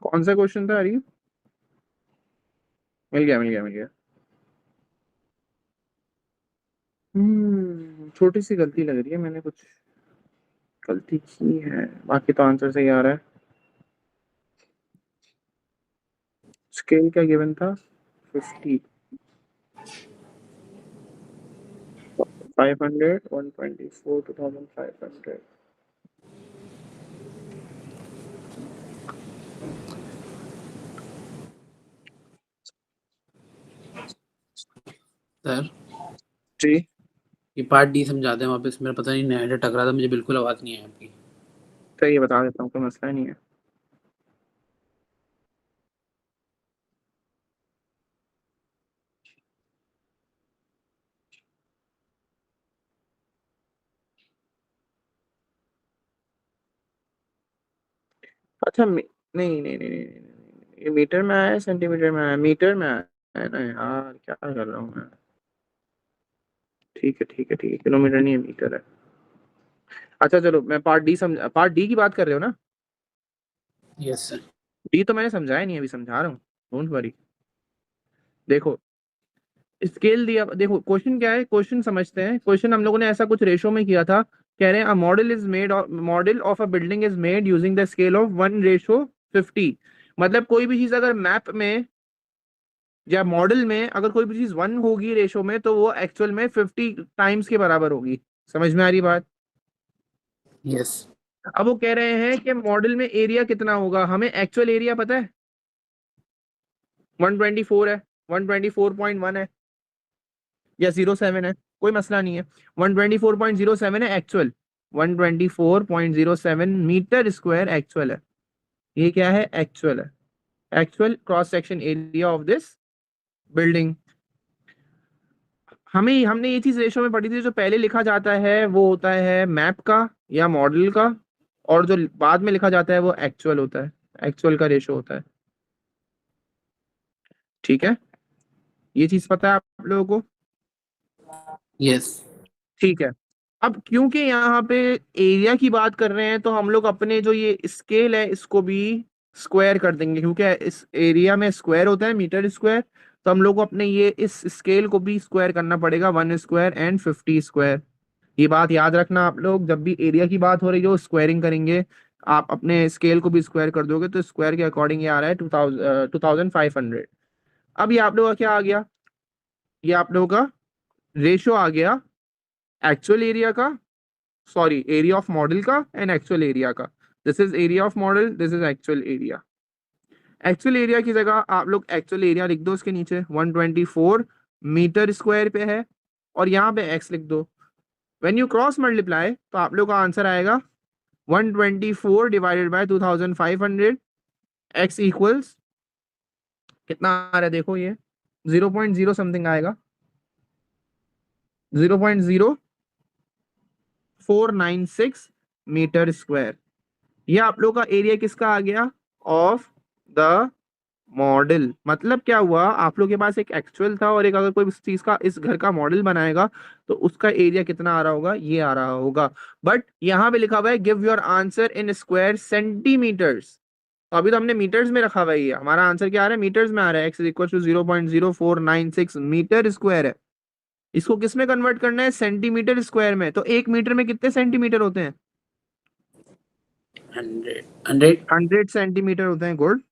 Speaker 1: कौन सा क्वेश्चन था अरीब? मिल गया। छोटी सी गलती लग रही है, मैंने कुछ गलती की है, बाकी तो आंसर सही आ रहा है। स्केल क्या गिवन था? 50, 500, 124, 2500।
Speaker 2: सर
Speaker 1: जी
Speaker 2: ये पार्ट डी समझाते हैं वापस, मेरा पता नहीं नेट टकरा था, मुझे बिल्कुल आवाज नहीं है आपकी।
Speaker 1: सही बता देता हूँ, कोई मसला नहीं है। अच्छा नहीं, ये मीटर में आया है, सेंटीमीटर में आया है? मीटर में आया है ना यार, क्या कर रहा हूँ मैं। ठीक है, किलोमीटर नहीं है, मीटर है। अच्छा चलो, मैं पार्ट डी की बात कर रहे हो ना?
Speaker 2: Yes sir.
Speaker 1: डी तो मैंने समझाया नहीं, अभी समझा रहा हूँ, डोंट वरी। देखो स्केल दिया, देखो क्वेश्चन क्या है, क्वेश्चन समझते हैं। क्वेश्चन हम लोगों ने ऐसा कुछ रेशो में किया था, कह रहे हैं model of a building is made using the scale of 1:50। मतलब कोई भी चीज अगर मैप में या मॉडल में अगर कोई भी चीज 1 होगी रेशो में, तो वो एक्चुअल में 50 टाइम्स के बराबर होगी। समझ में आ रही बात?
Speaker 2: यस
Speaker 1: अब वो कह रहे हैं कि मॉडल में एरिया कितना होगा, हमें एक्चुअल एरिया पता है 124 है, 124.1 है या 07 है, कोई मसला नहीं है। 124.07 है एक्चुअल, 124.07 मीटर स्क्वायर एक्चुअल है। ये क्या है? एक्चुअल है, actual cross section area of this building. हमने ये चीज रेशो में पढ़ी थी, जो पहले लिखा जाता है वो होता है मैप का या मॉडल का, और जो बाद में लिखा जाता है वो एक्चुअल होता है, एक्चुअल का रेशो होता है। ठीक है, ये चीज पता है आप लोगों को?
Speaker 2: यस
Speaker 1: ठीक है। अब क्योंकि यहाँ पे एरिया की बात कर रहे हैं, तो हम लोग अपने जो ये स्केल है इसको भी स्क्वायर कर देंगे, क्योंकि इस एरिया में स्क्वायर होता है, मीटर स्क्वायर। तो हम लोग को अपने ये इस स्केल को भी स्क्वायर करना पड़ेगा, 1 स्क्वायर एंड 50 स्क्वायर। ये बात याद रखना आप लोग, जब भी एरिया की बात हो रही है स्क्वायरिंग करेंगे, आप अपने स्केल को भी स्क्वायर कर दोगे, तो स्क्वायर के अकॉर्डिंग ये आ रहा है 2500। अब ये आप लोगों का क्या आ गया? ये आप लोगों का रेशो आ गया एक्चुअल एरिया का, सॉरी एरिया ऑफ मॉडल का एंड एक्चुअल एरिया का। This is area of model, this is actual area. Actual area की जगह आप लोग एक्चुअल एरिया लिख दो, उसके नीचे 124 मीटर स्क्वायर पे है, और यहाँ पे एक्स लिख दो। व्हेन यू क्रॉस मल्टीप्लाई तो आप लोग का आंसर आएगा 124 डिवाइडेड बाय 2500, एक्स इक्वल्स कितना आ रहा है देखो, ये 0.0 समथिंग आएगा, 0.0496 मीटर स्क्वायर। ये आप लोग का एरिया किसका आ गया? Of the model. मतलब क्या हुआ, आप लोग के पास एक एक्चुअल था, और एक अगर कोई इस चीज का, इस घर का मॉडल बनाएगा, तो उसका एरिया कितना आ रहा होगा? ये आ रहा होगा। बट यहाँ पे लिखा हुआ है give your answer in square centimetres, तो अभी तो हमने मीटर्स में रखा हुआ है, ये हमारा आंसर क्या आ रहा है? मीटर्स में आ रहा है। X is equal to 0.0496 metre square है। इसको किस में कन्वर्ट करना है? सेंटीमीटर स्क्वायर में। तो एक मीटर में कितने सेंटीमीटर होते हैं? 100 सेंटीमीटर होते हैं। गुड।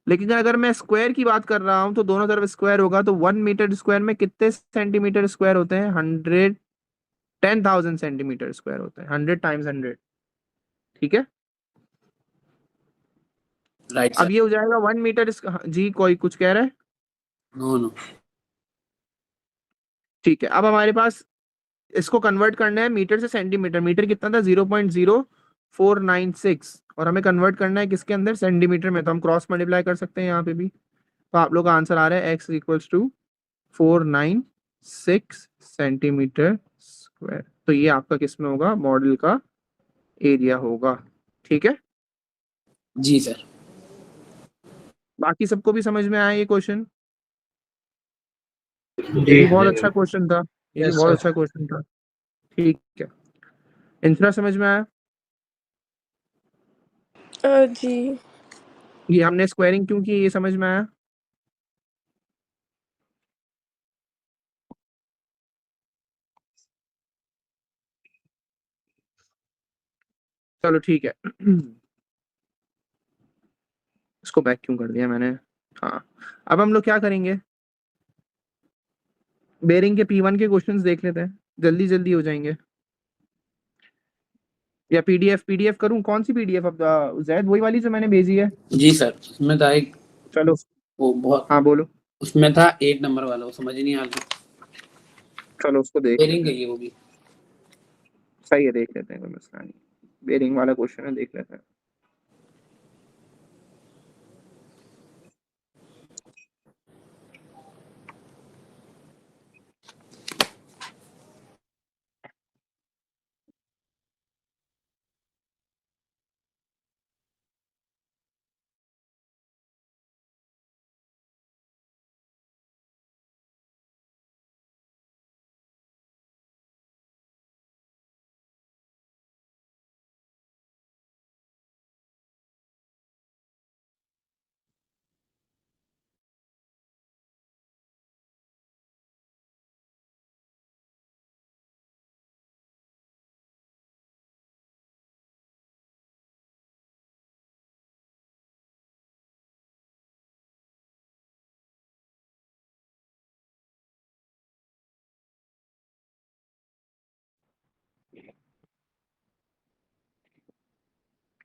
Speaker 1: लेकिन अगर मैं स्क्वायर की बात कर रहा हूं, तो दोनों तरफ स्क्वायर होगा, तो 1 मीटर स्क्वायर में कितने सेंटीमीटर स्क्वायर होते हैं? 10,000 सेंटीमीटर स्क्वायर होते हैं, 100 टाइम्स 100। ठीक है,
Speaker 2: राइट
Speaker 1: अब
Speaker 2: सर।
Speaker 1: ये हो जाएगा 1 मीटर। जी कोई कुछ कह रहा है?
Speaker 2: नो नो
Speaker 1: ठीक है, अब हमारे पास इसको कन्वर्ट करना है मीटर से सेंटीमीटर। मीटर कितना था? 0.0496, और हमें कन्वर्ट करना है किसके अंदर? सेंटीमीटर में। तो हम क्रॉस मल्टीप्लाई कर सकते हैं यहाँ पे भी। तो आप लोग का आंसर आ रहा है x equals to 496 centimetre square. तो ये आपका किस में होगा? मॉडल का एरिया होगा। ठीक है,
Speaker 2: जी सर।
Speaker 1: बाकी सबको भी समझ में आया ये क्वेश्चन? ये
Speaker 5: जी
Speaker 1: भी बहुत अच्छा क्वेश्चन था, ये भी
Speaker 6: Yes,
Speaker 1: बहुत
Speaker 6: sir.
Speaker 1: अच्छा क्वेश्चन था। ठीक है, इंफ्रा समझ में आया?
Speaker 4: जी
Speaker 1: ये हमने स्क्वायरिंग क्यों की, ये समझ में आया? चलो ठीक है। इसको बैक क्यों कर दिया मैंने? हाँ, अब हम लोग क्या करेंगे, बेरिंग के P1 के क्वेश्चंस देख लेते हैं, जल्दी जल्दी हो जाएंगे। या पीडीएफ करूं? कौन सी पीडीएफ? अब जैद वही वाली जो मैंने भेजी है?
Speaker 2: जी सर, उसमें था एक,
Speaker 1: चलो
Speaker 2: वो बहुत,
Speaker 1: हाँ बोलो।
Speaker 2: उसमें था 8 नंबर वाला, वो समझ ही नहीं आ रहा।
Speaker 1: चलो उसको देख
Speaker 2: बेरिंग
Speaker 1: लेते
Speaker 2: का
Speaker 1: हैं।
Speaker 2: ये वो भी।
Speaker 1: सही है, देख लेते हैं, कोई मसला नहीं। बेरिंग वाला क्वेश्चन है, देख लेते हैं।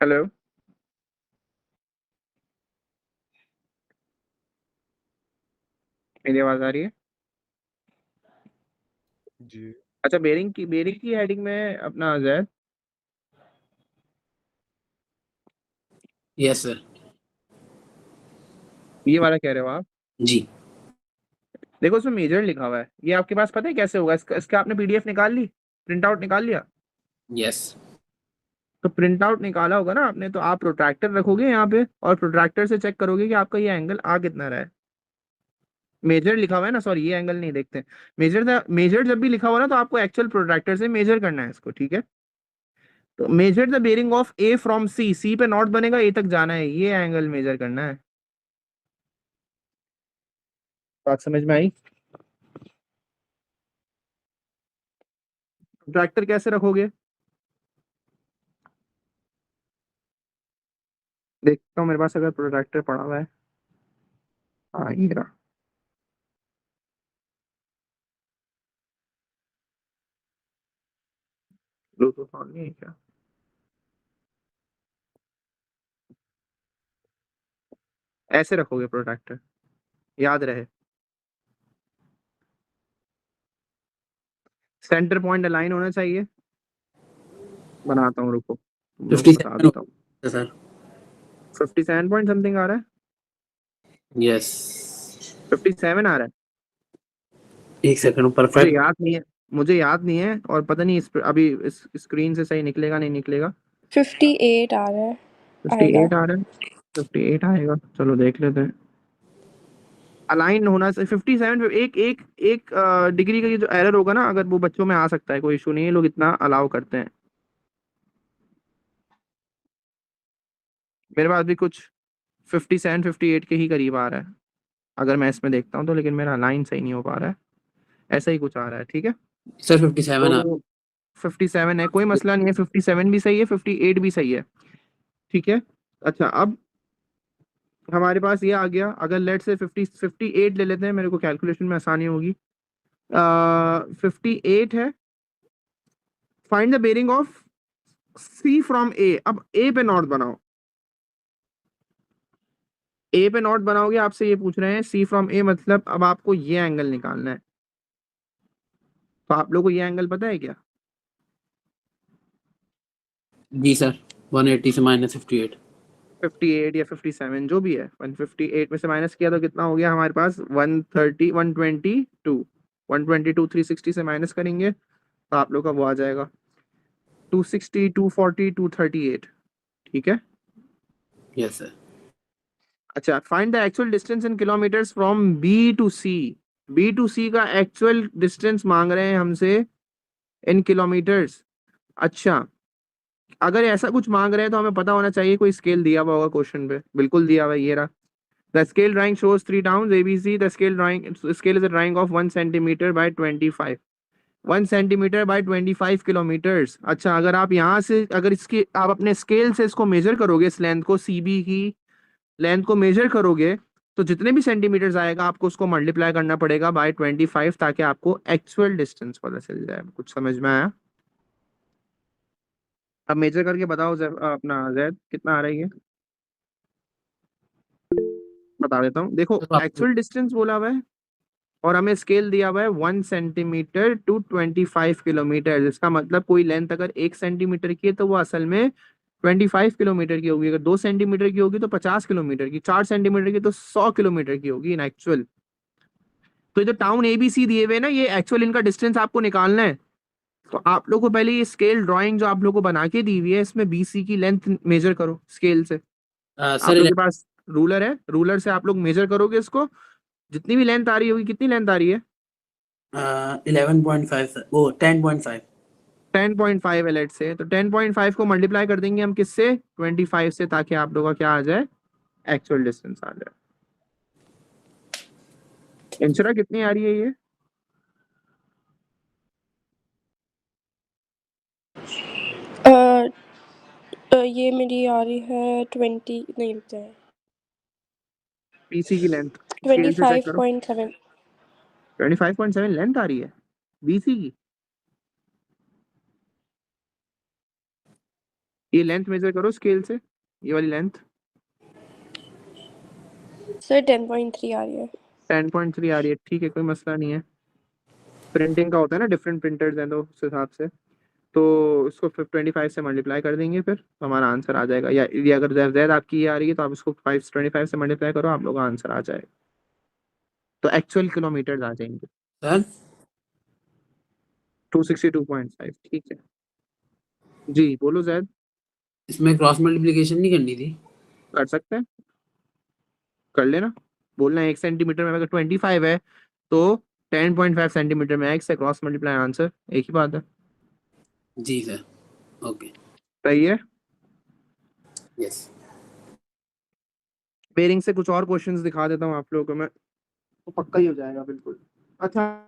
Speaker 1: हेलो, मेरी आवाज आ रही है?
Speaker 3: जी
Speaker 1: अच्छा, बेरिंग की हेडिंग में अपना जैद,
Speaker 2: यस सर।
Speaker 1: ये वाला कह रहे हो आप?
Speaker 2: जी
Speaker 1: देखो उसमें मेजर लिखा हुआ है, ये आपके पास पता है कैसे होगा? इसका आपने पीडीएफ निकाल ली, प्रिंट आउट निकाल लिया?
Speaker 2: यस।
Speaker 1: तो प्रिंट आउट निकाला होगा ना आपने, तो आप प्रोट्रैक्टर रखोगे यहाँ पे और प्रोट्रैक्टर से चेक करोगे कि आपका ये एंगल आ कितना रहा है। मेजर लिखा हुआ है ना, सॉरी ये एंगल नहीं देखते। मेजर जब भी लिखा हुआ ना, तो आपको एक्चुअल प्रोट्रैक्टर से मेजर करना है इसको, ठीक है? तो measure the bearing of A from C पे नॉट बनेगा, ए तक जाना है, ये एंगल मेजर करना है। बात समझ में आई? प्रोट्रैक्टर कैसे रखोगे? देखता हूँ मेरे पास अगर प्रोट्रैक्टर पड़ा हुआ है। हाँ ये रहा। ब्लूटूथ ऑन नहीं है क्या? ऐसे रखोगे प्रोट्रैक्टर, याद रहे। सेंटर पॉइंट अलाइन होना चाहिए। बनाता हूँ, रुको, तुम लोग को बता
Speaker 2: 57
Speaker 1: देता हूँ।
Speaker 2: सर।
Speaker 1: 57 पॉइंट समथिंग आ रहा है।
Speaker 2: यस।
Speaker 1: 57 आ रहा है।
Speaker 2: एक सेकंड,
Speaker 1: मुझे
Speaker 2: परफेक्ट।
Speaker 1: याद नहीं है, मुझे याद नहीं है, और पता नहीं अभी इस स्क्रीन से सही निकलेगा नहीं निकलेगा।
Speaker 4: 58 आ रहा है, आएगा।
Speaker 1: 58 आ रहा है। 58 आएगा, चलो देख लेते हैं। अलाइन होना से 57 पे एक एक एक डिग्री का ये जो एरर होगा ना, अगर वो बच्चों में आ सकता है, कोई इशू नहीं है, लोग इतना अलाउ करते हैं। मेरे पास भी कुछ 57 58 के ही करीब आ रहा है, अगर मैं इसमें देखता हूँ तो, लेकिन मेरा लाइन सही नहीं हो पा रहा है। ऐसा ही कुछ आ रहा है, ठीक है?
Speaker 2: सर 57 आ।
Speaker 1: तो 57 है, कोई मसला नहीं है, 57 भी सही है, 58 भी सही है, ठीक है? अच्छा, अब हमारे पास ये आ गया, अगर लेट से 58 ले लेते हैं, मेरे को कैलकुलेशन में आसानी होगी। 58 है। Find the bearing of C from A. अब ए पे नॉट बनाओ, ए पे नॉट बनाओगे, आपसे ये पूछ रहे हैं सी फ्रॉम ए, मतलब अब आपको ये एंगल निकालना है। तो आप लोगों को ये एंगल पता है क्या?
Speaker 2: जी सर, 180 से माइनस 58।
Speaker 1: 58 या 57 जो भी है, 158 में से माइनस किया तो कितना हो गया हमारे पास? 130, 122। 122 360 से माइनस करेंगे तो आप लोग का वो आ जाएगा 260, 240, 238, ठीक है?
Speaker 2: Yes sir.
Speaker 1: अच्छा, find the actual distance in kilometres from B to C. B to C का एक्चुअल डिस्टेंस मांग रहे हैं हमसे इन किलोमीटर्स। अच्छा, अगर ऐसा कुछ मांग रहे हैं तो हमें पता होना चाहिए कोई स्केल दिया हुआ होगा क्वेश्चन पे, बिल्कुल दिया हुआ है, ये रहा। The scale drawing shows 3 towns ABC। The scale is a drying of 1 centimetre bye 25, 1 centimetre bye 25 kilometres. अच्छा, अगर आप यहाँ से, अगर इसकी आप अपने स्केल से इसको मेजर करोगे, इस लेंथ को, CB की लेंथ को मेजर करोगे, तो जितने भी सेंटीमीटर्स आएगा आपको उसको मल्टीप्लाई करना पड़ेगा बाय 25, ताकि आपको एक्चुअल डिस्टेंस पता चल जाए। कुछ समझ में आया? अब मेजर करके बताओ अपना जैद कितना आ रही है, बता देता हूँ। देखो,
Speaker 2: तो आप
Speaker 1: एक्चुअल डिस्टेंस बोला हुआ है और हमें स्केल दिया हुआ है 1 सेंटीमीटर टू 25 किलोमीटर। इसका मतलब कोई लेंथ अगर 1 सेंटीमीटर की है तो वो असल में 25 किलोमीटर की होगी। अगर 2 सेंटीमीटर की होगी तो 50 किलोमीटर की, 4 सेंटीमीटर की तो 100 किलोमीटर की होगी इन एक्चुअल। तो ये जो टाउन ABC दिए हुए हैं ना, ये एक्चुअल इनका डिस्टेंस आपको निकालना है। तो आप लोग को पहले ये स्केल ड्राइंग जो आप लोग को बना के दी हुई है, इसमें BC की लेंथ मेजर करो स्केल से। आप
Speaker 2: सर
Speaker 1: लोग के पास रूलर है, रूलर से आप लोग मेजर करोगे इसको, जितनी भी लेंथ आ रही होगी। कितनी लेंथ आ रही है?
Speaker 2: 11.5 सर, वो 10.5।
Speaker 1: 10.5 है लेट से, तो 10.5 को मल्टीप्लाई कर देंगे हम किससे? 25 से, ताकि आप लोग का क्या आ जाए? एक्चुअल डिस्टेंस आ जाए। इंशरा कितनी आ रही है ये?
Speaker 4: ये मेरी आ रही है 20, नहीं रुकते हैं,
Speaker 1: BC की लेंथ स्केल से चेक करो।
Speaker 4: 25.7।
Speaker 1: 25.7 लेंथ आ रही है BC की। ये लेंथ मेजर करो स्केल से, ये वाली लेंथ।
Speaker 4: सर 10.3 आ रही है।
Speaker 1: 10.3 आ रही है, ठीक है, कोई मसला नहीं है। प्रिंटिंग का होता है ना, डिफरेंट प्रिंटर्स हैं तो उस हिसाब से। तो इसको 25 से मल्टीप्लाई कर देंगे, फिर तो हमारा आंसर आ जाएगा। या ये अगर जेड आपकी ये आ रही है तो आप इसको 25 से मल्टीप्लाई करो, आप लोग का आंसर आ जाएगा। तो एक्चुअल किलोमीटर आ जाएंगे
Speaker 2: सर
Speaker 1: 262.5। ठीक है जी, बोलो जैद।
Speaker 2: इसमें क्रॉस मल्टीप्लिकेशन नहीं करनी थी?
Speaker 1: कर सकते हैं, कर लेना। बोलना है 1 सेंटीमीटर में अगर 25 है तो 10.5 सेंटीमीटर में एक्स है, क्रॉस मल्टीप्लाई, आंसर एक ही बात है।
Speaker 2: जी सर, ओके।
Speaker 1: सही है।
Speaker 2: यस।
Speaker 1: पेयरिंग से कुछ और क्वेश्चंस दिखा देता हूँ आप लोगों को मैं, तो पक्का ही हो जाएगा बिल्कुल। अच्छा,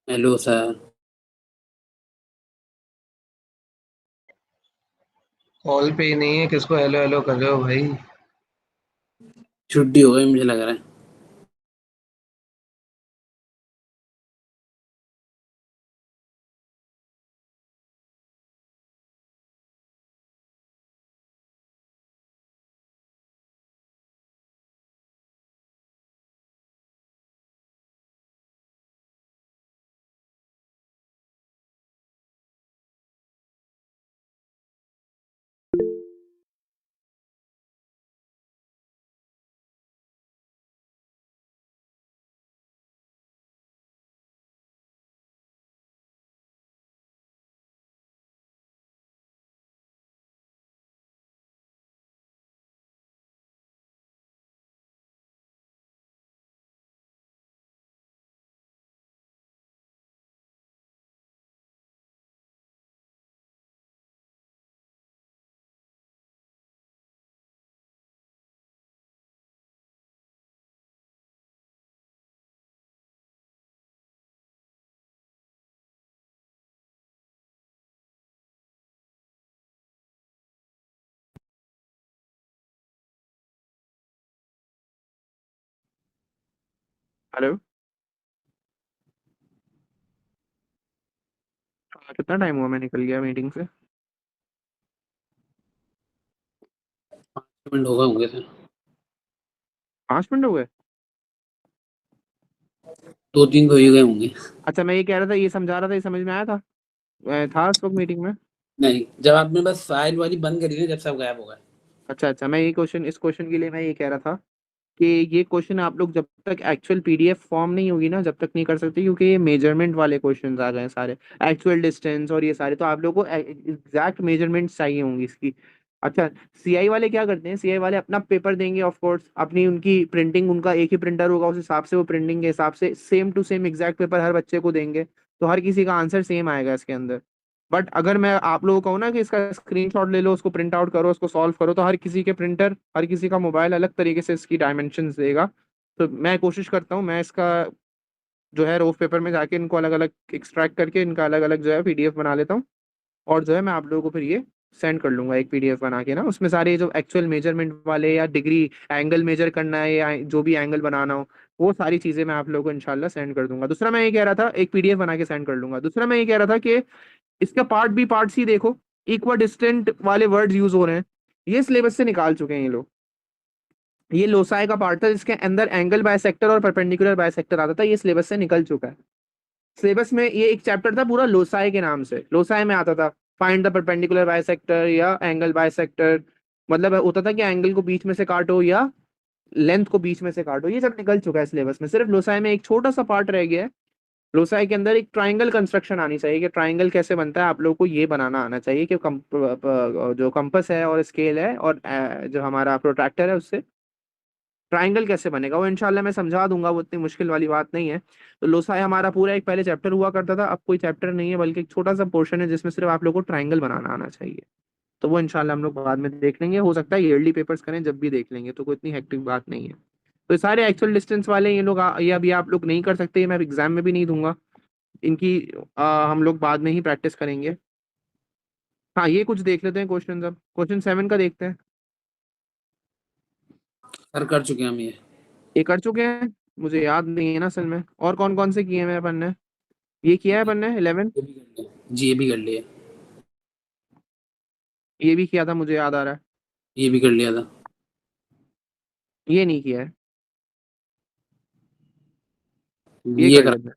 Speaker 2: हेलो सर।
Speaker 6: कॉल पे ही नहीं है, किसको हेलो हेलो कर रहे हो भाई?
Speaker 2: छुट्टी हो गई मुझे लग रहा है।
Speaker 1: हेलो, कितना टाइम हुआ मैं निकल गया मीटिंग से?
Speaker 2: 5 मिनट होंगे सर।
Speaker 1: 5 मिनट हो गए?
Speaker 2: 2-3 तो ही गए होंगे।
Speaker 1: अच्छा, मैं ये कह रहा था, ये समझा रहा था, ये समझ में आया था? था उस वक्त मीटिंग में?
Speaker 2: नहीं, जब आपने बस फाइल वाली बंद करी ना, जब सब गायब हो गए।
Speaker 1: अच्छा, मैं ये क्वेश्चन, इस क्वेश्चन के लिए मैं ये कह रहा था कि ये क्वेश्चन आप लोग जब तक एक्चुअल पीडीएफ फॉर्म नहीं होगी ना, जब तक नहीं कर सकते, क्योंकि ये मेजरमेंट वाले क्वेश्चंस आ गए हैं सारे, एक्चुअल डिस्टेंस और ये सारे, तो आप लोगों को एग्जैक्ट मेजरमेंट्स चाहिए होंगी इसकी। अच्छा, सीआई वाले क्या करते हैं, सीआई वाले अपना पेपर देंगे, ऑफ कोर्स अपनी उनकी प्रिंटिंग, उनका एक ही प्रिंटर होगा, उस हिसाब से वो प्रिंटिंग के हिसाब से same to same exact paper हर बच्चे को देंगे, तो हर किसी का आंसर सेम आएगा इसके अंदर। बट अगर मैं आप लोगों को कहूँ ना कि इसका स्क्रीनशॉट ले लो, उसको प्रिंट आउट करो, उसको सॉल्व करो, तो हर किसी के प्रिंटर, हर किसी का मोबाइल अलग तरीके से इसकी डायमेंशंस देगा। तो मैं कोशिश करता हूँ, मैं इसका जो है रोफ पेपर में जाके इनको अलग अलग एक्सट्रैक्ट करके इनका अलग अलग जो है पीडीएफ बना लेता हूँ, और जो है मैं आप लोगों को फिर ये सेंड कर लूंगा एक पीडीएफ बना के ना, उसमें सारे जो एक्चुअल मेजरमेंट वाले या डिग्री एंगल मेजर करना है या जो भी एंगल बनाना हो, वो सारी चीजें मैं आप लोगों को इंशाल्लाह सेंड कर दूंगा। दूसरा मैं ये कह रहा था, एक पीडीएफ बना के सेंड कर लूंगा। दूसरा मैं ये कह रहा था कि इसका पार्ट बी पार्ट सी देखो, इक्वा डिस्टेंट वाले वर्ड्स यूज हो रहे हैं, ये सिलेबस से निकाल चुके हैं ये लोग। ये लोसाई का पार्ट था जिसके अंदर एंगल बायसेक्टर और परपेंडिकुलर बायसेक्टर आता था, ये सिलेबस से निकल चुका है। सिलेबस में ये एक चैप्टर था पूरा लोसाई के नाम से, लोसाई में आता था फाइंड द परपेंडिकुलर बायसेक्टर या एंगल बायसेक्टर, मतलब होता था कि एंगल को बीच में से काटो या लेंथ को बीच में से काटो, ये सब निकल चुका है सिलेबस में। सिर्फ लोसाई में एक छोटा सा पार्ट रह गया है, लोसाई के अंदर एक ट्राइंगल कंस्ट्रक्शन आनी चाहिए कि ट्राइंगल कैसे बनता है, आप लोगों को ये बनाना आना चाहिए कि जो कंपस है और स्केल है और जो हमारा प्रोट्रैक्टर है उससे ट्राइंगल कैसे बनेगा, वो इंशाल्लाह मैं समझा दूंगा, वो इतनी मुश्किल वाली बात नहीं है। तो लोसाई हमारा पूरा एक पहले चैप्टर हुआ करता था, अब कोई चैप्टर नहीं है, बल्कि एक छोटा सा पोर्शन है जिसमें सिर्फ आप लोगों को ट्राइंगल बनाना आना चाहिए। तो वो इंशाल्लाह हम लोग बाद में देख लेंगे, हो सकता है ईयरली पेपर्स करें जब भी देख लेंगे, तो कोई इतनी हेक्टिक बात नहीं है। तो ये सारे एक्चुअल डिस्टेंस वाले ये लोग ये अभी आप लोग नहीं कर सकते, ये मैं एग्जाम में भी नहीं दूंगा इनकी, हम लोग बाद में ही प्रैक्टिस करेंगे। हाँ, ये कुछ देख लेते हैं क्वेश्चन, अब क्वेश्चन 7 का देखते हैं।
Speaker 2: सर कर चुके हैं हम ये।
Speaker 1: ये कर चुके हैं, मुझे याद नहीं है ना असल में, और कौन कौन से किए हैं अपन ने? ये किया है अपन ने 11,
Speaker 2: ये भी कर लिया जी, ये भी कर लिया।
Speaker 1: ये भी किया था मुझे याद आ रहा है,
Speaker 2: ये भी कर लिया था।
Speaker 1: ये नहीं किया है, ये
Speaker 2: ये
Speaker 1: कर
Speaker 2: करा।
Speaker 1: लेते हैं।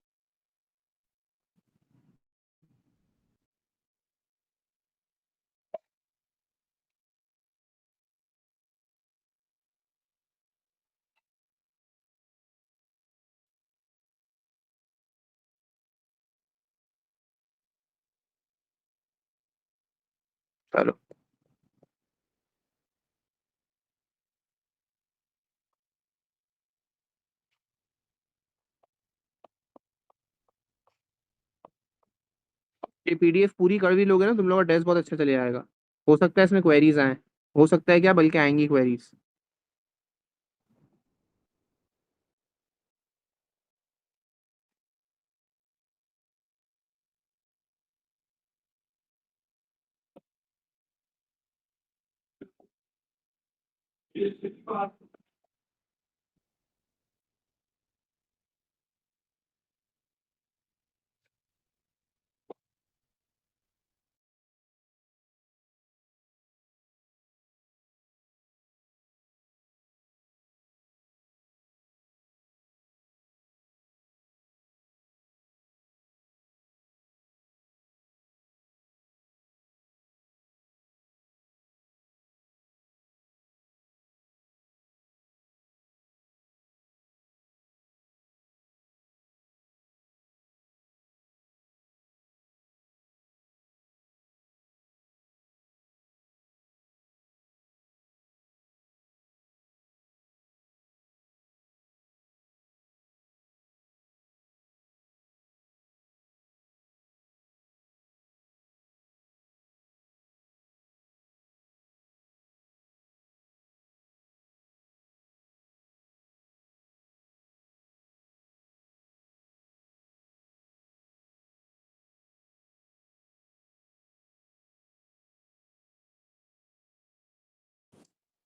Speaker 1: चलो, ये पीडीएफ पूरी कर भी लोगे ना, तुम लोग का टेस्ट बहुत अच्छा चले जाएगा। हो सकता है इसमें क्वेरीज आए, हो सकता है क्या, बल्कि आएंगी क्वेरीज।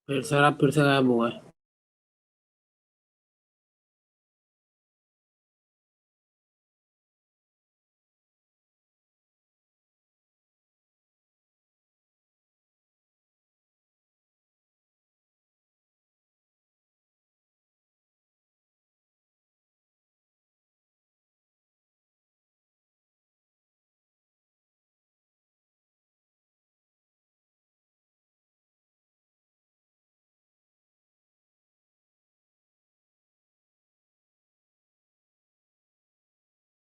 Speaker 2: फिर सर आप फिर से गायब हो गए।